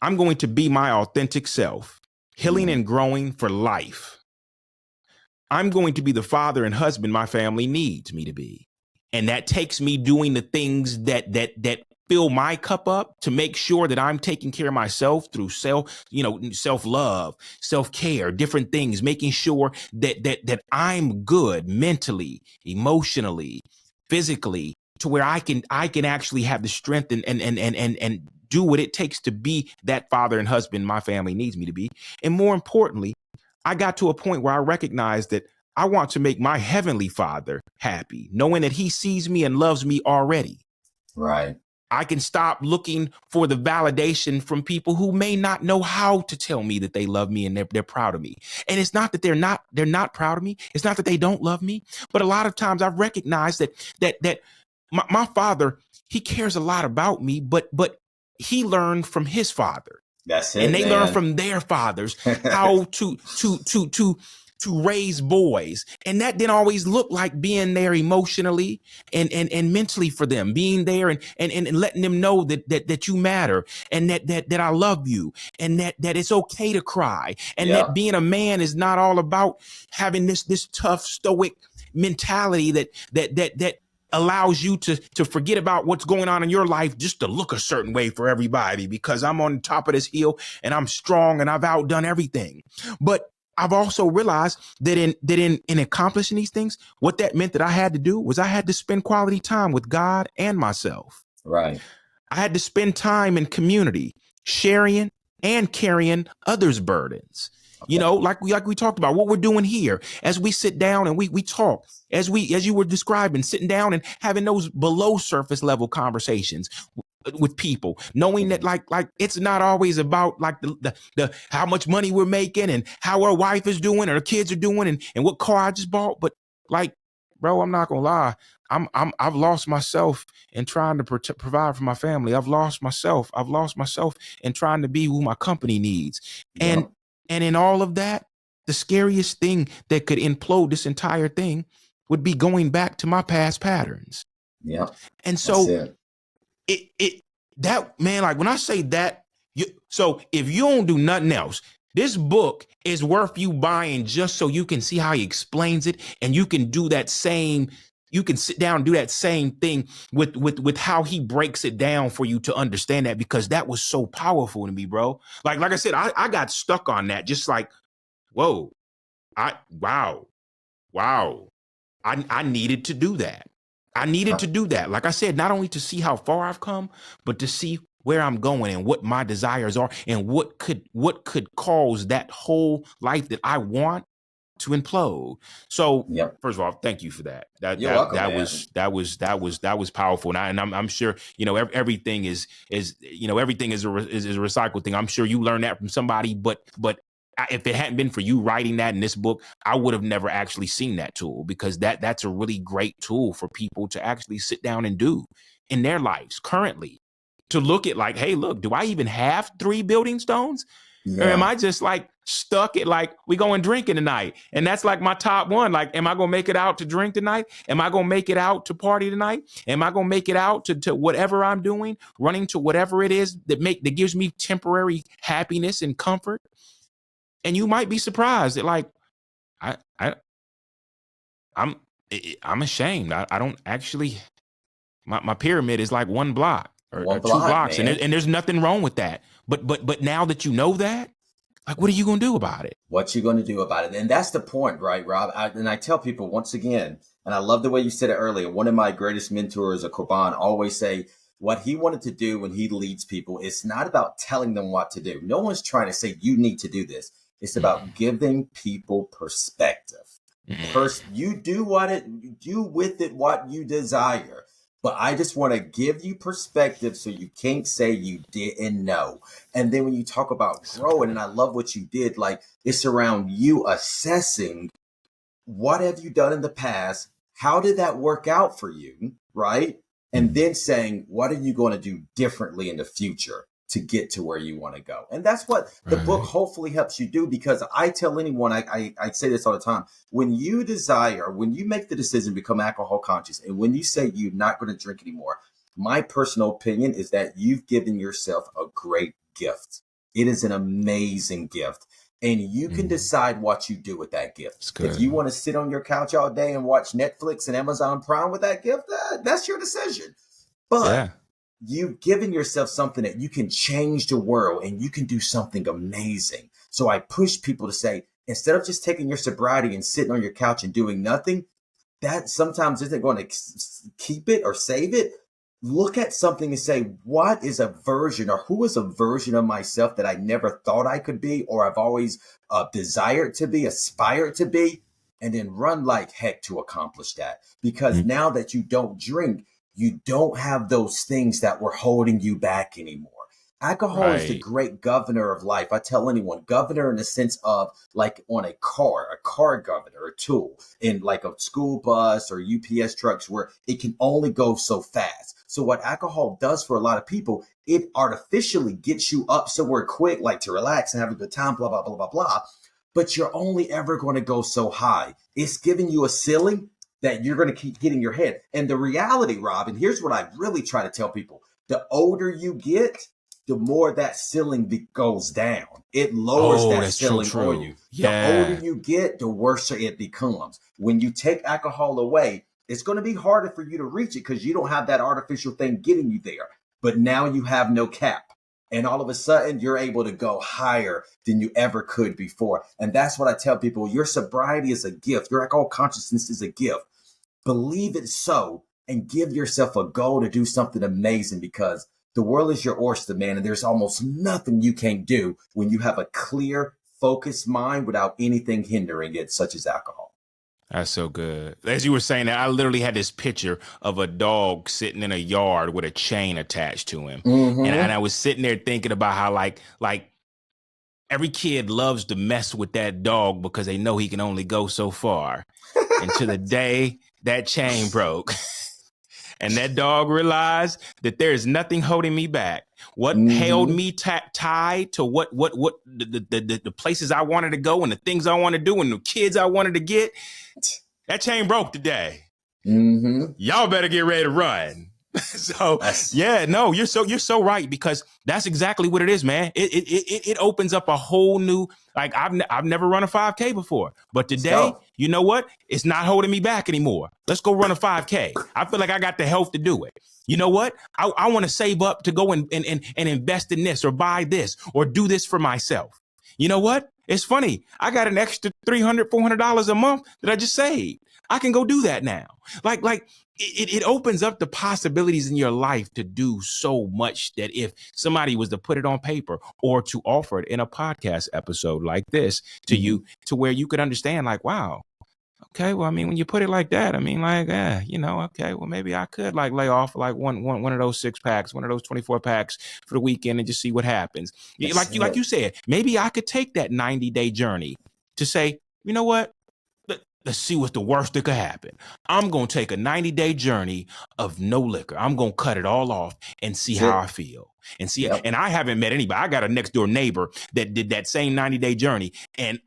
I'm going to be my authentic self, healing and growing for life. I'm going to be the father and husband my family needs me to be, and that takes me doing the things that fill my cup up, to make sure that I'm taking care of myself through self-love, self-care, different things, making sure that I'm good mentally, emotionally, physically, to where I can actually have the strength and do what it takes to be that father and husband my family needs me to be. And more importantly, I got to a point where I recognized that I want to make my heavenly Father happy, knowing that he sees me and loves me already. Right. I can stop looking for the validation from people who may not know how to tell me that they love me and they're proud of me. And it's not that they're not proud of me. It's not that they don't love me. But a lot of times I've recognized that my father, he cares a lot about me, but he learned from his father. That's it. And they learn from their fathers how to raise boys. And that didn't always look like being there emotionally and mentally for them, being there and letting them know that you matter, and that I love you, and that it's okay to cry, and that being a man is not all about having this tough, stoic mentality that allows you to forget about what's going on in your life just to look a certain way for everybody because I'm on top of this hill and I'm strong and I've outdone everything. But I've also realized that in accomplishing these things, what that meant that I had to do was I had to spend quality time with God and myself. Right. I had to spend time in community, sharing and carrying others' burdens. Okay. You know, like we talked about what we're doing here as we sit down and we talk, as you were describing, sitting down and having those below surface level conversations. with people, knowing that like it's not always about like the how much money we're making and how our wife is doing or our kids are doing and what car I just bought. But like, bro, I'm not gonna lie. I've lost myself in trying to provide for my family. I've lost myself in trying to be who my company needs. Yep. And in all of that, the scariest thing that could implode this entire thing would be going back to my past patterns. Yeah. And so that man, like when I say that, so if you don't do nothing else, this book is worth you buying just so you can see how he explains it, and you can do that same. You can sit down and do that same thing with how he breaks it down for you to understand that, because that was so powerful to me, bro. Like I said, I got stuck on that, just like, whoa, wow. I needed to do that. I needed to do that. Like I said, not only to see how far I've come, but to see where I'm going and what my desires are and what could cause that whole life that I want to implode. So First of all, thank you for that. That was powerful. And I'm sure, everything is a recycled thing. I'm sure you learned that from somebody, but if it hadn't been for you writing that in this book, I would have never actually seen that tool, because that's a really great tool for people to actually sit down and do in their lives currently, to look at like, hey, look, do I even have 3 building stones? Yeah. Or am I just like stuck at like, we going drinking tonight? And that's like my top one. Like, am I going to make it out to drink tonight? Am I going to make it out to party tonight? Am I going to make it out to whatever I'm doing, running to whatever it is that gives me temporary happiness and comfort? And you might be surprised that like, I'm ashamed. I don't actually, my pyramid is like 1 block or 2 blocks. And there's nothing wrong with that. But now that you know that, like, what are you going to do about it? What you going to do about it? And that's the point, right, Rob? I tell people once again, and I love the way you said it earlier. One of my greatest mentors, Koban, always say what he wanted to do when he leads people, it's not about telling them what to do. No one's trying to say you need to do this. It's about giving people perspective. You do with it what you desire. But I just want to give you perspective so you can't say you didn't know. And then when you talk about growing, and I love what you did, like it's around you assessing what have you done in the past? How did that work out for you? Right. And then saying, what are you going to do differently in the future to get to where you want to go? And that's what the book hopefully helps you do, because I tell anyone, I say this all the time. When you make the decision to become alcohol conscious, and when you say you're not going to drink anymore, my personal opinion is that you've given yourself a great gift. It is an amazing gift. And you can decide what you do with that gift. If you want to sit on your couch all day and watch Netflix and Amazon Prime with that gift, that's your decision. But you've given yourself something that you can change the world and you can do something amazing. So I push people to say, instead of just taking your sobriety and sitting on your couch and doing nothing, that sometimes isn't going to keep it or save it. Look at something and say, what is a version, or who is a version of myself that I never thought I could be, or I've always desired to be, aspired to be, and then run like heck to accomplish that. Because now that you don't drink, you don't have those things that were holding you back anymore. Alcohol is the great governor of life. I tell anyone, governor in the sense of like on a car governor, a tool in like a school bus or UPS trucks, where it can only go so fast. So what alcohol does for a lot of people, it artificially gets you up somewhere quick, like to relax and have a good time, blah, blah, blah, blah, blah. But you're only ever going to go so high. It's giving you a ceiling that you're going to keep hitting your head. And the reality, Rob, and here's what I really try to tell people, the older you get, the more that ceiling goes down. It lowers that ceiling on you. Yeah. The older you get, the worse it becomes. When you take alcohol away, it's going to be harder for you to reach it because you don't have that artificial thing getting you there. But now you have no cap. And all of a sudden, you're able to go higher than you ever could before. And that's what I tell people. Your sobriety is a gift. Your alcohol consciousness is a gift. Believe it so, and give yourself a goal to do something amazing, because the world is your oyster, man, and there's almost nothing you can't do when you have a clear, focused mind without anything hindering it, such as alcohol. That's so good. As you were saying that, I literally had this picture of a dog sitting in a yard with a chain attached to him. And I was sitting there thinking about how like every kid loves to mess with that dog because they know he can only go so far. And to the day that chain broke and that dog realized that there is nothing holding me back. What held me tied to what the places I wanted to go and the things I wanted to do and the kids I wanted to get, that chain broke today. Y'all better get ready to run. So yeah, no, you're so right, because that's exactly what it is, man. It opens up a whole new, like I've never run a 5K before, but today, you know what? It's not holding me back anymore. Let's go run a 5K. I feel like I got the health to do it. You know what? I want to save up to go and invest in this or buy this or do this for myself. You know what? It's funny. I got an extra $300, $400 a month that I just saved. I can go do that now. Like it opens up the possibilities in your life to do so much that if somebody was to put it on paper or to offer it in a podcast episode like this to you, to where you could understand, like, wow, okay, well, I mean, when you put it like that, I mean, like, you know, okay, well, maybe I could like lay off like one of those 6-packs, one of those 24 packs for the weekend and just see what happens. Like you said, maybe I could take that 90-day journey to say, you know what? Let's see what's the worst that could happen. I'm going to take a 90-day journey of no liquor. I'm going to cut it all off and see how I feel. And see, and I haven't met anybody. I got a next door neighbor that did that same 90-day journey. And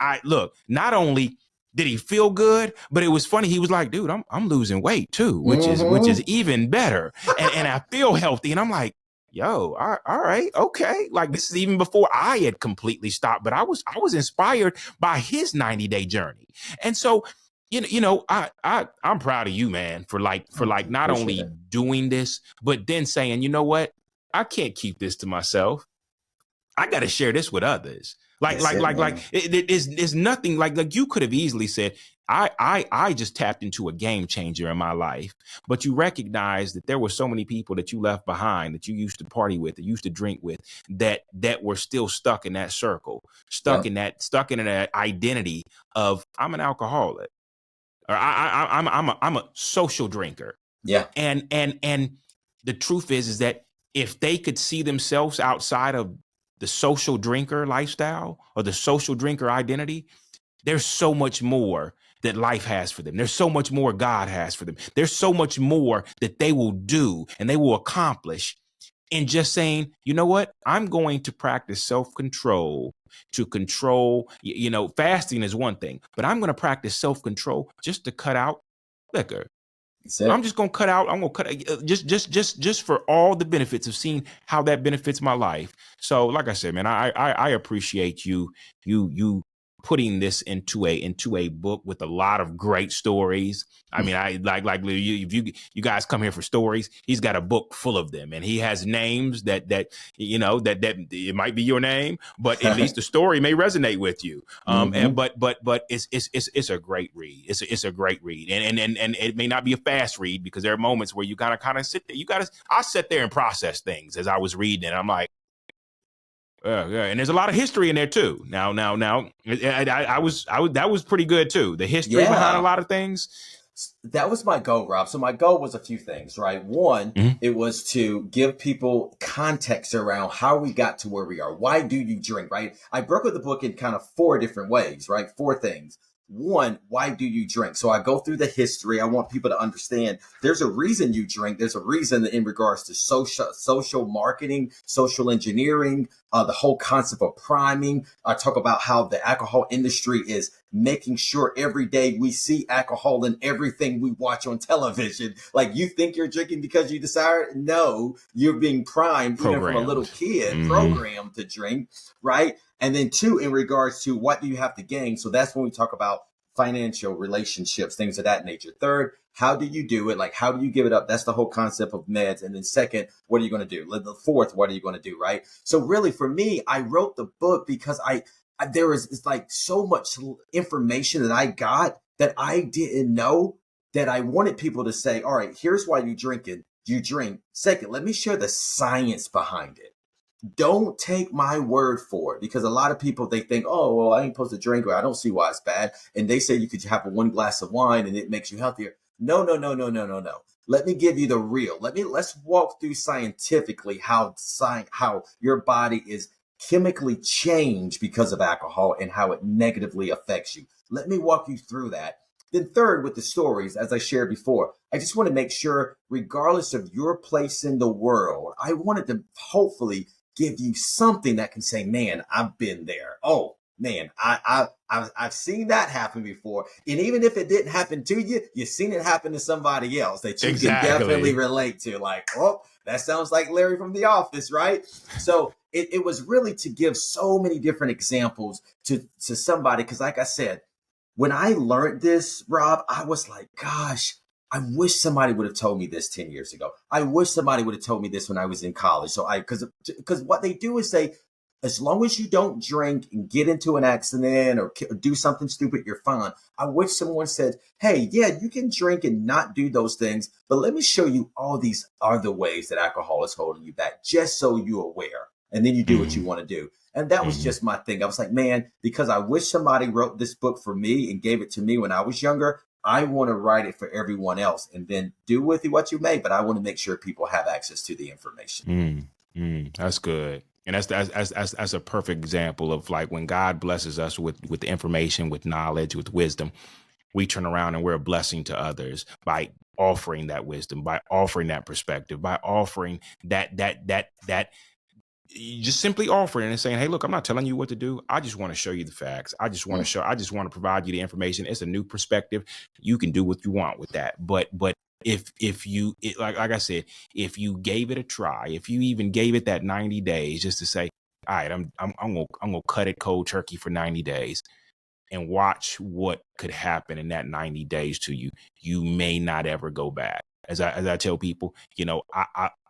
not only did he feel good, but it was funny. He was like, dude, I'm losing weight too, which is even better. And I feel healthy. And I'm like, yo, all right, okay. Like, this is even before I had completely stopped, but I was inspired by his 90-day journey. And so, you know, I'm proud of you, man, for not only doing this, but then saying, you know what, I can't keep this to myself. I got to share this with others. It's nothing like you could have easily said, I just tapped into a game changer in my life, but you recognize that there were so many people that you left behind, that you used to party with, that you used to drink with, that were still stuck in that circle, stuck in that identity of, I'm an alcoholic, or I'm a social drinker. Yeah. And the truth is that if they could see themselves outside of the social drinker lifestyle or the social drinker identity, there's so much more that life has for them. There's so much more God has for them. There's so much more that they will do and they will accomplish in just saying, you know what, I'm going to practice self-control to control, you know, fasting is one thing, but I'm going to practice self-control just to cut out liquor. I'm just going to cut out. I'm going to cut just for all the benefits of seeing how that benefits my life. So like I said, man, I appreciate you putting this into a book with a lot of great stories. I mean, I like if you guys come here for stories, he's got a book full of them, and he has names that you know that it might be your name, but at least the story may resonate with you. And but it's a great read. It's a great read, and it may not be a fast read, because there are moments where you gotta kind of sit there. I sat there and process things as I was reading, and I'm like, yeah, and there's a lot of history in there too. Now, that was pretty good too. The history behind a lot of things. That was my goal, Rob. So my goal was a few things, right? One, it was to give people context around how we got to where we are. Why do you drink, right? I broke up the book in kind of 4 different ways, right? 4 things. One, why do you drink? So I go through the history. I want people to understand there's a reason you drink. There's a reason in regards to social marketing, social engineering, the whole concept of priming. I talk about how the alcohol industry is making sure every day we see alcohol in everything we watch on television. Like, you think you're drinking because you desire it? No, you're being primed, even from a little kid, programmed to drink, right? And then 2, in regards to what do you have to gain? So that's when we talk about financial relationships, things of that nature. 3rd, how do you do it? Like, how do you give it up? That's the whole concept of meds. And then 2nd, what are you going to do? The 4th, what are you going to do? Right. So really, for me, I wrote the book because there is like so much information that I got that I didn't know, that I wanted people to say, all right, here's why you drink. 2nd, let me share the science behind it. Don't take my word for it, because a lot of people, they think, oh, well, I ain't supposed to drink, or I don't see why it's bad. And they say you could have one glass of wine and it makes you healthier. No, no, no, no, no, no, no. Let me give you the real. Let's walk through scientifically how your body is chemically changed because of alcohol and how it negatively affects you. Let me walk you through that. Then third, with the stories, as I shared before, I just want to make sure, regardless of your place in the world, I wanted to hopefully give you something that can say, man, I've been there. Oh, man, I've seen that happen before. And even if it didn't happen to you, you've seen it happen to somebody else that you can definitely relate to. Like, oh, that sounds like Larry from The Office, right? So it was really to give so many different examples to somebody. Because like I said, when I learned this, Rob, I was like, gosh, I wish somebody would have told me this 10 years ago. I wish somebody would have told me this when I was in college. So because what they do is say, as long as you don't drink and get into an accident or do something stupid, you're fine. I wish someone said, hey, yeah, you can drink and not do those things, but let me show you all these other ways that alcohol is holding you back, just so you're aware. And then you do what you want to do. And that was just my thing. I was like, man, because I wish somebody wrote this book for me and gave it to me when I was younger. I want to write it for everyone else, and then do with it what you may. But I want to make sure people have access to the information. That's good. And that's a perfect example of like when God blesses us with information, with knowledge, with wisdom, we turn around and we're a blessing to others by offering that wisdom, by offering that perspective, by offering that you just simply offering and saying, hey, look, I'm not telling you what to do. I just want to show you the facts. I just want to provide you the information. It's a new perspective. You can do what you want with that. But if you, like I said, if you gave it a try, if you even gave it that 90 days just to say, all right, I'm gonna cut it cold turkey for 90 days and watch what could happen in that 90 days to you, you may not ever go back. As I tell people,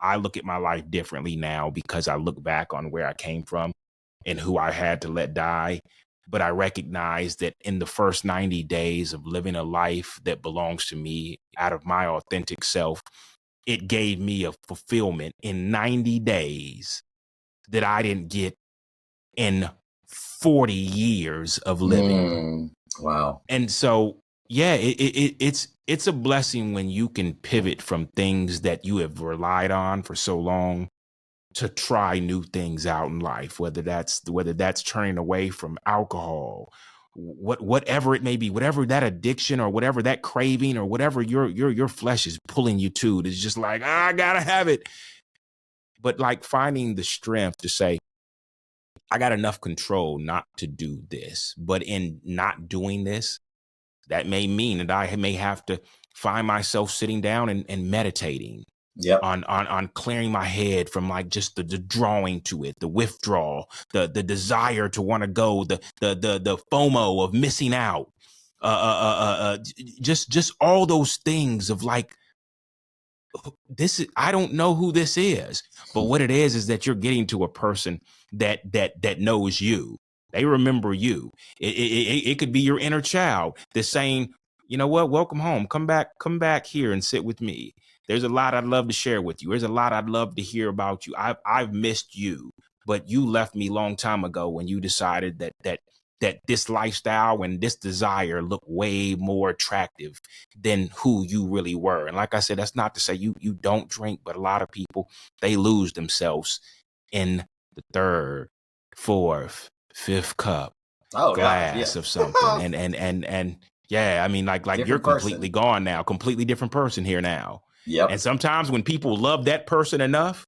I look at my life differently now because I look back on where I came from and who I had to let die. But I recognize that in the first 90 days of living a life that belongs to me out of my authentic self, it gave me a fulfillment in 90 days that I didn't get in 40 years of living. Wow. And so, yeah, it's a blessing when you can pivot from things that you have relied on for so long to try new things out in life, whether that's turning away from alcohol, whatever it may be, whatever that addiction or whatever that craving or whatever your flesh is pulling you to. It's just like, I gotta have it. But like finding the strength to say, I got enough control not to do this, but in not doing this, that may mean that I may have to find myself sitting down and meditating on clearing my head from like just the drawing to it, the withdrawal, the desire to want to go, the FOMO of missing out, just all those things of like, this is, I don't know who this is, but what it is that you're getting to a person that knows you. They remember you. It could be your inner child that's saying, you know what, welcome home. Come back here and sit with me. There's a lot I'd love to share with you. There's a lot I'd love to hear about you. I've missed you, but you left me a long time ago when you decided that this lifestyle and this desire look way more attractive than who you really were. And like I said, that's not to say you don't drink, but a lot of people, they lose themselves in the third, fourth, fifth cup glass of something. And yeah, I mean, like different you're completely gone now, completely different person here now. Yep. And sometimes when people love that person enough,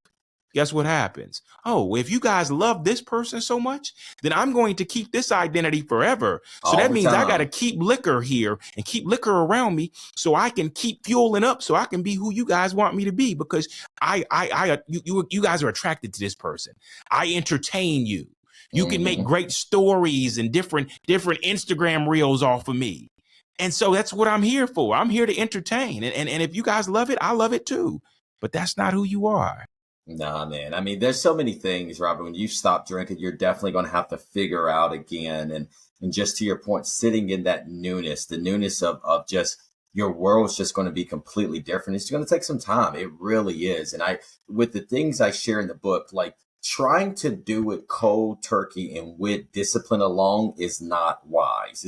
guess what happens? Oh, if you guys love this person so much, then I'm going to keep this identity forever. So that means I got to keep liquor here and keep liquor around me so I can keep fueling up so I can be who you guys want me to be, because you guys are attracted to this person. I entertain you. You can make great stories and different Instagram reels off of me. And so that's what I'm here for. I'm here to entertain. And if you guys love it, I love it too. But that's not who you are. Nah, man. I mean, there's so many things, Robert. When you stop drinking, you're definitely going to have to figure out again. And just to your point, sitting in that newness, the newness of just your world's just going to be completely different. It's going to take some time. It really is. And with the things I share in the book, like trying to do it cold turkey and with discipline alone is not wise.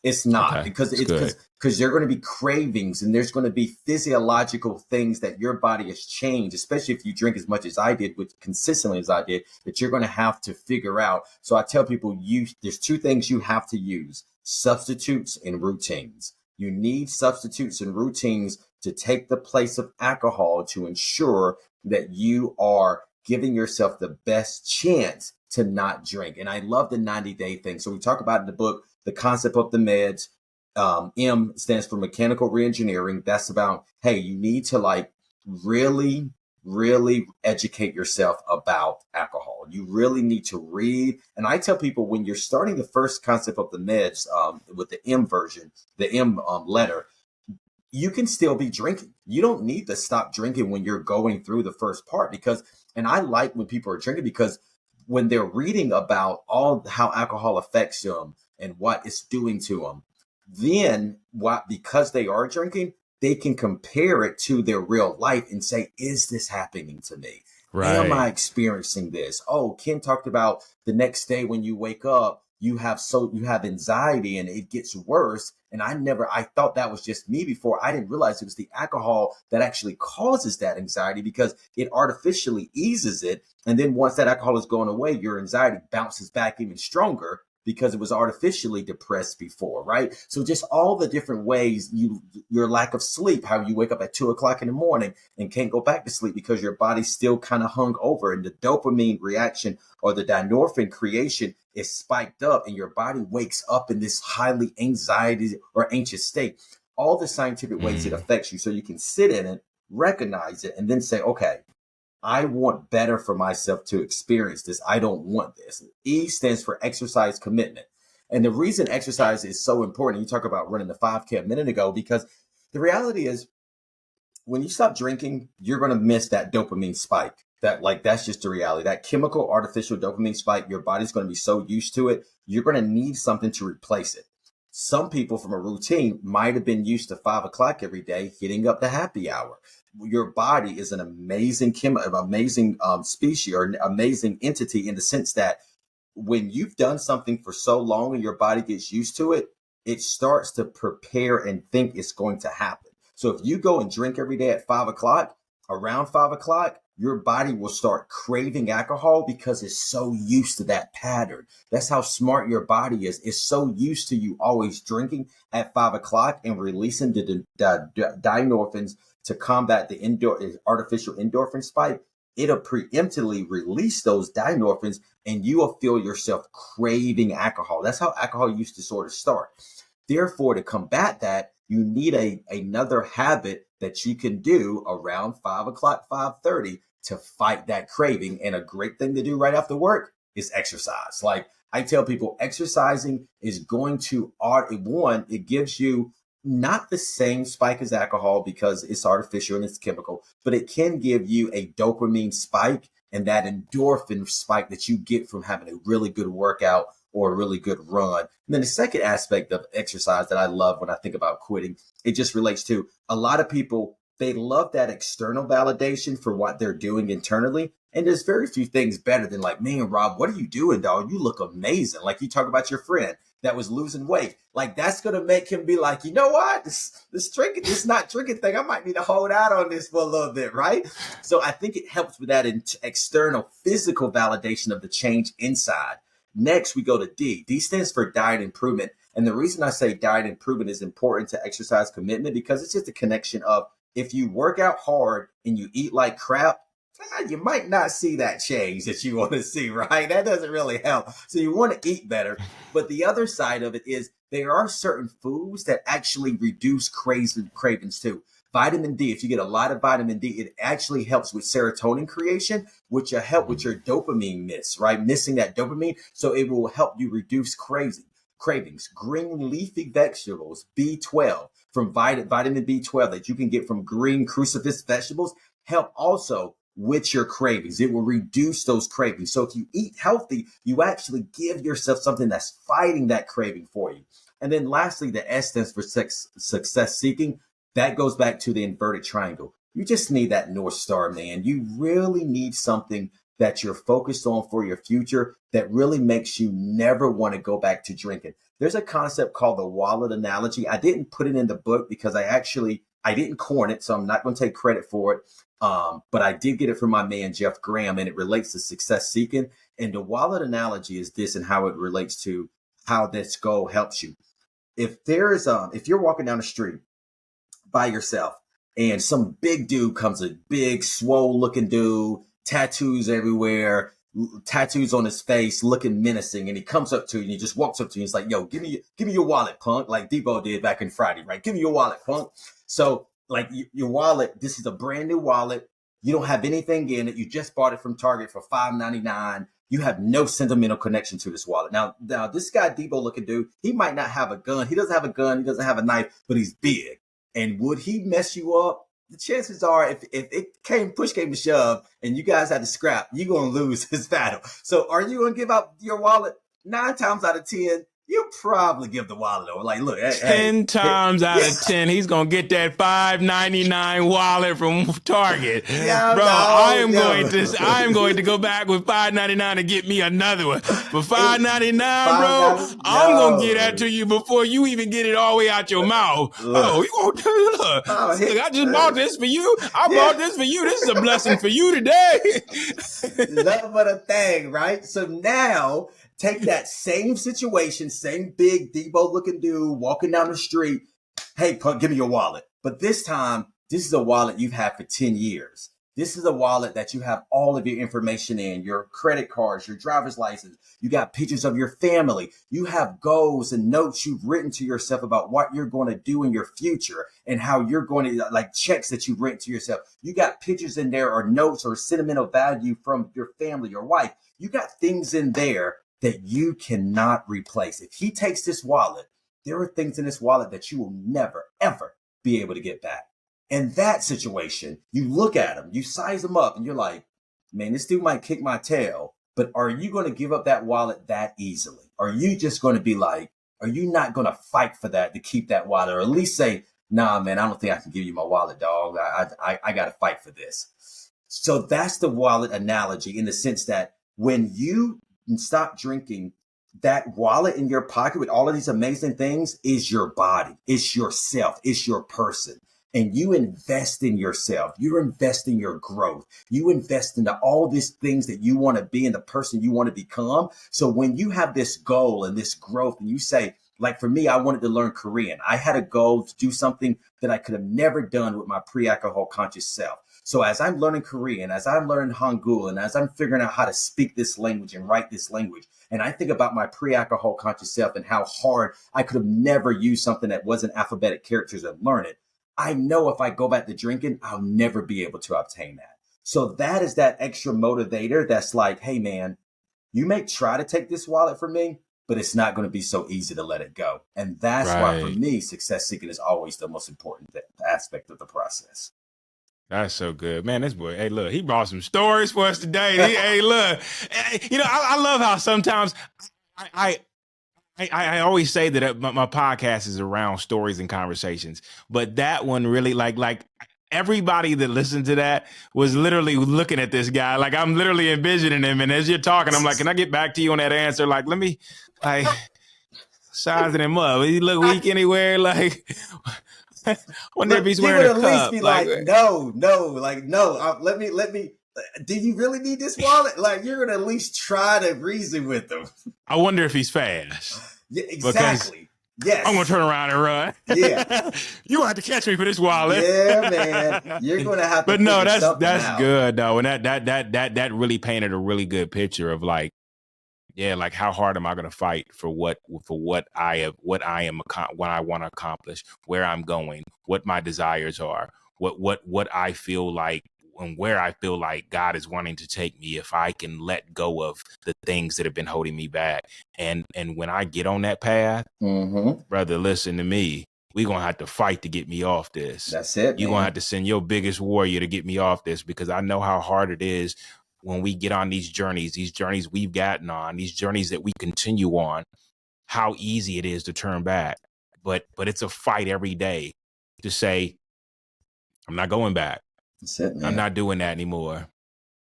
It's not, Okay, because it's good. there are going to be cravings, and there's going to be physiological things that your body has changed, especially if you drink as much as I did, with consistently as I did, that you're going to have to figure out. So I tell people, there's two things you have to use: substitutes and routines. You need substitutes and routines to take the place of alcohol to ensure that you are giving yourself the best chance to not drink. And I love the 90-day thing. So we talk about in the book the concept of the meds. M stands for mechanical reengineering. That's about, hey, you need to like really, really educate yourself about alcohol. You really need to read. And I tell people, when you're starting the first concept of the meds, with the M version, the M letter, you can still be drinking. You don't need to stop drinking when you're going through the first part, because, and I like when people are drinking, because when they're reading about all how alcohol affects them and what it's doing to them, then because they are drinking, they can compare it to their real life and say, is this happening to me? Right. Am I experiencing this? Oh, Ken talked about the next day when you wake up, you have anxiety and it gets worse. And I thought that was just me before. I didn't realize it was the alcohol that actually causes that anxiety, because it artificially eases it. And then once that alcohol is going away, your anxiety bounces back even stronger, because it was artificially depressed before, right? So just all the different ways, your lack of sleep, how you wake up at 2 o'clock in the morning and can't go back to sleep because your body's still kind of hung over, and the dopamine reaction or the dynorphin creation is spiked up, and your body wakes up in this highly anxiety or anxious state. All the scientific ways it affects you, so you can sit in it, recognize it, and then say, okay, I want better for myself to experience this. I don't want this. E stands for exercise commitment. And the reason exercise is so important, you talk about running the 5K a minute ago, because the reality is, when you stop drinking, you're going to miss that dopamine spike. That's just the reality. That chemical artificial dopamine spike, your body's going to be so used to it, you're going to need something to replace it. Some people from a routine might have been used to 5 o'clock every day, hitting up the happy hour. Your body is an amazing species, or an amazing entity, in the sense that when you've done something for so long and your body gets used to it, it starts to prepare and think it's going to happen. So if you go and drink every day at 5 o'clock, around 5 o'clock, your body will start craving alcohol because it's so used to that pattern. That's how smart your body is. It's so used to you always drinking at 5 o'clock and releasing the dynorphins to combat the artificial endorphin spike. It'll preemptively release those dynorphins, and you will feel yourself craving alcohol. That's how alcohol used to sort of start. Therefore, to combat that, you need another habit that you can do around 5 o'clock, 5:30, to fight that craving. And a great thing to do right after work is exercise. Like I tell people, exercising is going to, it gives you not the same spike as alcohol because it's artificial and it's chemical, but it can give you a dopamine spike and that endorphin spike that you get from having a really good workout or a really good run. And then the second aspect of exercise that I love when I think about quitting, it just relates to a lot of people. They love that external validation for what they're doing internally. And there's very few things better than like, man, Rob, what are you doing, dog? You look amazing. Like you talk about your friend that was losing weight. Like that's going to make him be like, you know what? This not drinking thing, I might need to hold out on this for a little bit, right? So I think it helps with that external physical validation of the change inside. Next, we go to D. D stands for diet improvement. And the reason I say diet improvement is important to exercise commitment, because it's just a connection of, if you work out hard and you eat like crap, you might not see that change that you want to see, right? That doesn't really help. So you want to eat better. But the other side of it is there are certain foods that actually reduce cravings too. Vitamin D, if you get a lot of vitamin D, it actually helps with serotonin creation, which will help with your dopamine missing that dopamine. So it will help you reduce cravings. Green leafy vegetables, B12, from vitamin B12 that you can get from green crucifix vegetables, help also with your cravings. It will reduce those cravings. So if you eat healthy, you actually give yourself something that's fighting that craving for you. And then lastly, the S stands for success seeking. That goes back to the inverted triangle. You just need that North Star, man. You really need something that you're focused on for your future that really makes you never want to go back to drinking. There's a concept called the wallet analogy. I didn't put it in the book because I didn't coin it, so I'm not going to take credit for it. But I did get it from my man, Jeff Graham, and it relates to success seeking. And the wallet analogy is this and how it relates to how this goal helps you. If you're walking down the street by yourself and some big dude comes, a big swole looking dude, tattoos everywhere, tattoos on his face, looking menacing, and he comes up to you and he just walks up to you. He's like, yo, give me your wallet, punk, like Debo did back in Friday, right? Give me your wallet, punk. So like your wallet, this is a brand new wallet. You don't have anything in it. You just bought it from Target for $5.99. You have no sentimental connection to this wallet. Now this guy, Debo looking dude, he might not have a gun. He doesn't have a gun. He doesn't have a knife, but he's big. And would he mess you up? The chances are if push came to shove and you guys had to scrap, you're going to lose this battle. So are you going to give out your wallet? 9 times out of 10, you probably give the wallet over. Like, look, 10 times out of 10, he's going to get that $5.99 wallet from Target. I am going to go back with $5.99 to get me another one. For $5.99, bro, I'm going to get that to you before you even get it all the way out your mouth. Look, I just bought this for you. I bought this for you. This is a blessing for you today. Love of the thing, right? So now, take that same situation, same big Debo looking dude walking down the street. Hey, punk, give me your wallet. But this time, this is a wallet you've had for 10 years. This is a wallet that you have all of your information in, your credit cards, your driver's license. You got pictures of your family. You have goals and notes you've written to yourself about what you're going to do in your future and how you're going to, like checks that you've written to yourself. You got pictures in there or notes or sentimental value from your family, your wife. You got things in there that you cannot replace. If he takes this wallet, there are things in this wallet that you will never, ever be able to get back. In that situation, you look at him, you size him up, and you're like, man, this dude might kick my tail, but are you going to give up that wallet that easily? Are you just going to be like, are you not going to fight for that to keep that wallet? Or at least say, nah, man, I don't think I can give you my wallet, dog. I got to fight for this. So that's the wallet analogy in the sense that when you stop drinking, that wallet in your pocket with all of these amazing things is your body, it's yourself, it's your person. And you invest in yourself. You invest in your growth. You invest into all these things that you want to be and the person you want to become. So when you have this goal and this growth and you say, like for me, I wanted to learn Korean. I had a goal to do something that I could have never done with my pre-alcohol conscious self. So as I'm learning Korean, as I'm learning Hangul, and as I'm figuring out how to speak this language and write this language, and I think about my pre-alcohol conscious self and how hard I could have never used something that wasn't alphabetic characters and learn it, I know if I go back to drinking, I'll never be able to obtain that. So that is that extra motivator that's like, hey, man, you may try to take this wallet from me, but it's not going to be so easy to let it go. And that's why, for me, success seeking is always the most important aspect of the process. That's so good, man. This boy, hey, look, he brought some stories for us today. Hey, look, I love how sometimes I always say that my podcast is around stories and conversations, but that one really like everybody that listened to that was literally looking at this guy. Like I'm literally envisioning him. And as you're talking, I'm like, can I get back to you on that answer? Like, let me sizing him up. He look weak anywhere. Like, wonder if he's wearing a cup. He would at least be like, no. Let me. Do you really need this wallet? Like, you're gonna at least try to reason with them. I wonder if he's fast. Yeah, exactly. Yes. I'm gonna turn around and run. Yeah. You gonna have to catch me for this wallet. Yeah, man. You're gonna have to. But no, that's good though, and that really painted a really good picture of like, yeah, like how hard am I gonna fight for what I want to accomplish, where I'm going, what my desires are, what I feel like. And where I feel like God is wanting to take me, if I can let go of the things that have been holding me back. And when I get on that path, brother, listen to me. We're going to have to fight to get me off this. That's it. You're going to have to send your biggest warrior to get me off this, because I know how hard it is when we get on these journeys we've gotten on, these journeys that we continue on, how easy it is to turn back. But it's a fight every day to say, I'm not going back. That's it, man. I'm not doing that anymore.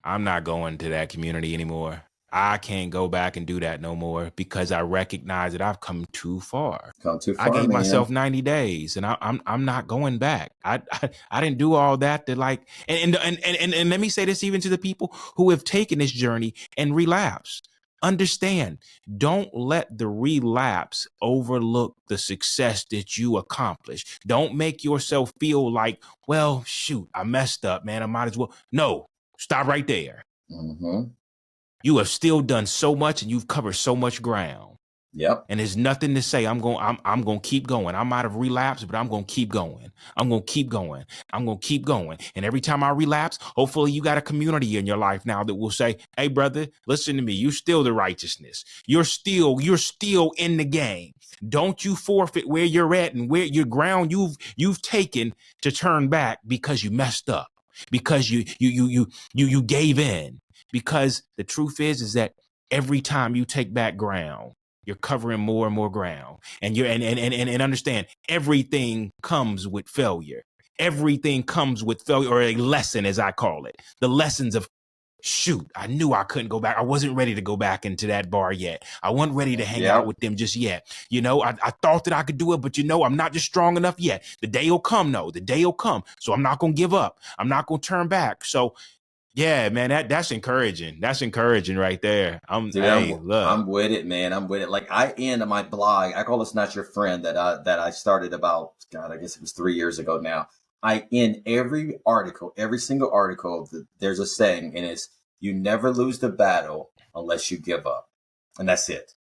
I'm not going to that community anymore. I can't go back and do that no more because I recognize that I've come too far. Come too I far, gave man. myself 90 days and I'm not going back. I didn't do all that to like and let me say this even to the people who have taken this journey and relapsed. Understand, don't let the relapse overlook the success that you accomplish. Don't make yourself feel like, well, shoot, I messed up, man. I might as well. No, stop right there. Mm-hmm. You have still done so much and you've covered so much ground. Yep. And there's nothing to say. I'm going to keep going. I might have relapsed, but I'm going to keep going. I'm going to keep going. I'm going to keep going. And every time I relapse, hopefully you got a community in your life now that will say, hey, brother, listen to me. You're still the righteousness. You're still in the game. Don't you forfeit where you're at and where your ground you've taken to turn back because you messed up, because you gave in. Because the truth is that every time you take back ground, you're covering more and more ground. And you're and understand, everything comes with failure. Everything comes with failure, or a lesson, as I call it. The lessons of, shoot, I knew I couldn't go back. I wasn't ready to go back into that bar yet. I wasn't ready to hang out with them just yet. I thought that I could do it, but I'm not just strong enough yet. The day will come, though. The day will come. So I'm not going to give up. I'm not going to turn back. So yeah, man, that's encouraging. That's encouraging right there. I'm with it, man. I'm with it. Like I end my blog, I call this Not Your Friend that I started about, God, I guess it was 3 years ago now. I end every single article, there's a saying, and it's, you never lose the battle unless you give up. And that's it.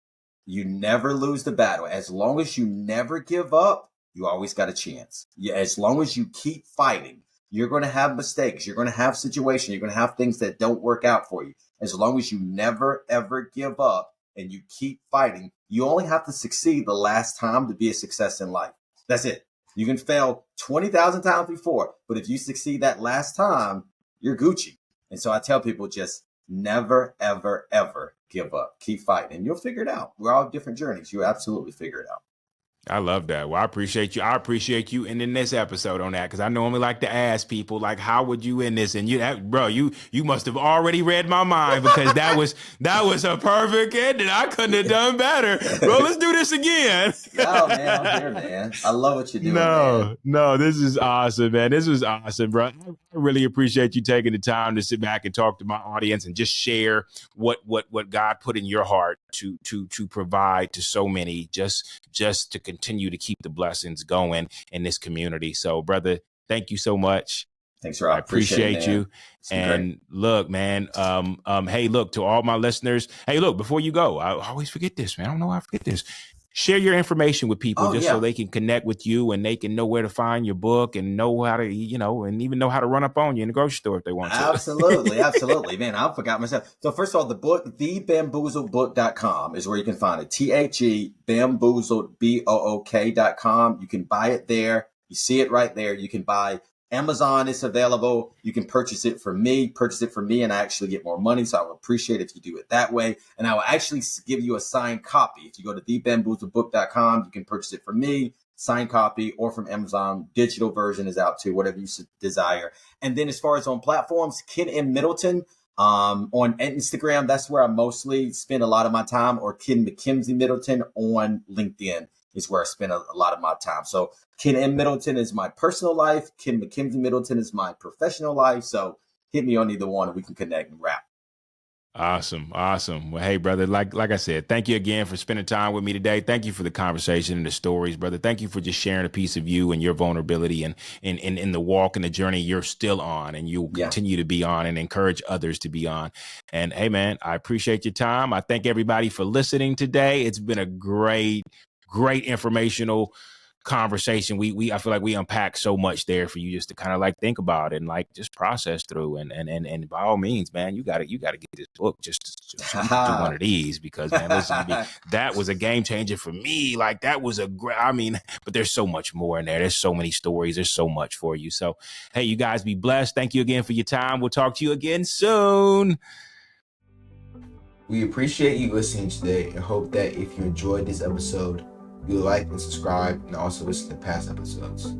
You never lose the battle. As long as you never give up, you always got a chance. As long as you keep fighting. You're going to have mistakes. You're going to have situations. You're going to have things that don't work out for you. As long as you never, ever give up and you keep fighting, you only have to succeed the last time to be a success in life. That's it. You can fail 20,000 times before, but if you succeed that last time, you're Gucci. And so I tell people, just never, ever, ever give up. Keep fighting and you'll figure it out. We're all different journeys. You'll absolutely figure it out. I love that. Well, I appreciate you. I appreciate you ending this episode on that, because I normally like to ask people, like, how would you end this? And you must have already read my mind, because that was a perfect ending. I couldn't have done better. Bro, let's do this again. Oh man, I'm here, man. I love what you're doing. No, this is awesome, man. This was awesome, bro. I really appreciate you taking the time to sit back and talk to my audience and just share what God put in your heart to provide to so many, just to continue to keep the blessings going in this community. So, brother, thank you so much. Thanks, Rob. I appreciate you. And look, man, hey, look, to all my listeners, hey, look, before you go, I always forget this, man. I don't know why I forget this. Share your information with people so they can connect with you and they can know where to find your book and know how to, and even know how to run up on you in the grocery store if they want to. Absolutely. Man, I forgot myself. So first of all, the book, thebamboozledbook.com is where you can find it. THE Bamboozled, BOOK.com. You can buy it there. You see it right there. You can buy Amazon, is available. You can purchase it for me, and I actually get more money. So I would appreciate if you do it that way. And I will actually give you a signed copy. If you go to thebamboozledbook.com, you can purchase it from me, signed copy, or from Amazon. Digital version is out too, whatever you desire. And then as far as on platforms, Ken M Middleton on Instagram, that's where I mostly spend a lot of my time, or Ken McKenzie Middleton on LinkedIn is where I spend a lot of my time. So Ken M Middleton is my personal life. Ken McKenzie Middleton is my professional life. So hit me on either one and we can connect and wrap. Awesome. Well, hey, brother, like I said, thank you again for spending time with me today. Thank you for the conversation and the stories, brother. Thank you for just sharing a piece of you and your vulnerability and in the walk and the journey you're still on and you'll continue to be on and encourage others to be on. And hey, man, I appreciate your time. I thank everybody for listening today. It's been a great informational conversation. I feel like we unpacked so much there for you just to kind of like think about it and like just process through and by all means, man, you gotta get this book just to one of these, because man, listen to me, that was a game changer for me. Like that was but there's so much more in there. There's so many stories. There's so much for you. So hey, you guys be blessed. Thank you again for your time. We'll talk to you again soon. We appreciate you listening today and hope that if you enjoyed this episode, you'll like and subscribe and also listen to past episodes.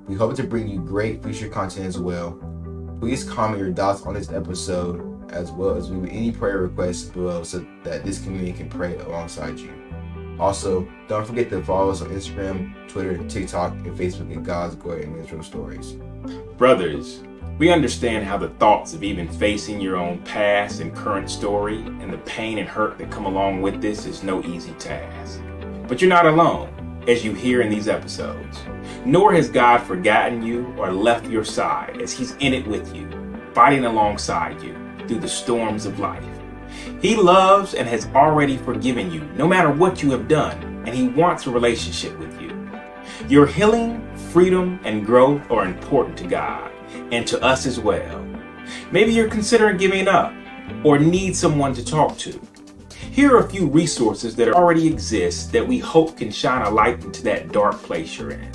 We hope to bring you great future content as well. Please comment your thoughts on this episode as well as leave any prayer requests below so that this community can pray alongside you. Also, don't forget to follow us on Instagram, Twitter, TikTok, and Facebook at God's Glory and Men's Real Stories. Brothers, we understand how the thoughts of even facing your own past and current story and the pain and hurt that come along with this is no easy task. But you're not alone, as you hear in these episodes. Nor has God forgotten you or left your side, as He's in it with you, fighting alongside you through the storms of life. He loves and has already forgiven you, no matter what you have done, and He wants a relationship with you. Your healing, freedom, and growth are important to God, and to us as well. Maybe you're considering giving up, or need someone to talk to. Here are a few resources that already exist that we hope can shine a light into that dark place you're in.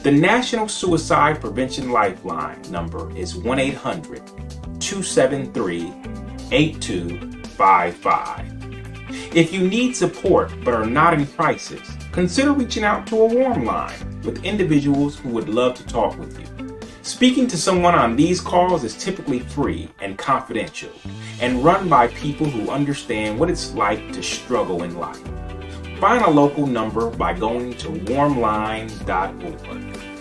The National Suicide Prevention Lifeline number is 1-800-273-8255. If you need support but are not in crisis, consider reaching out to a warm line with individuals who would love to talk with you. Speaking to someone on these calls is typically free and confidential, and run by people who understand what it's like to struggle in life. Find a local number by going to warmline.org.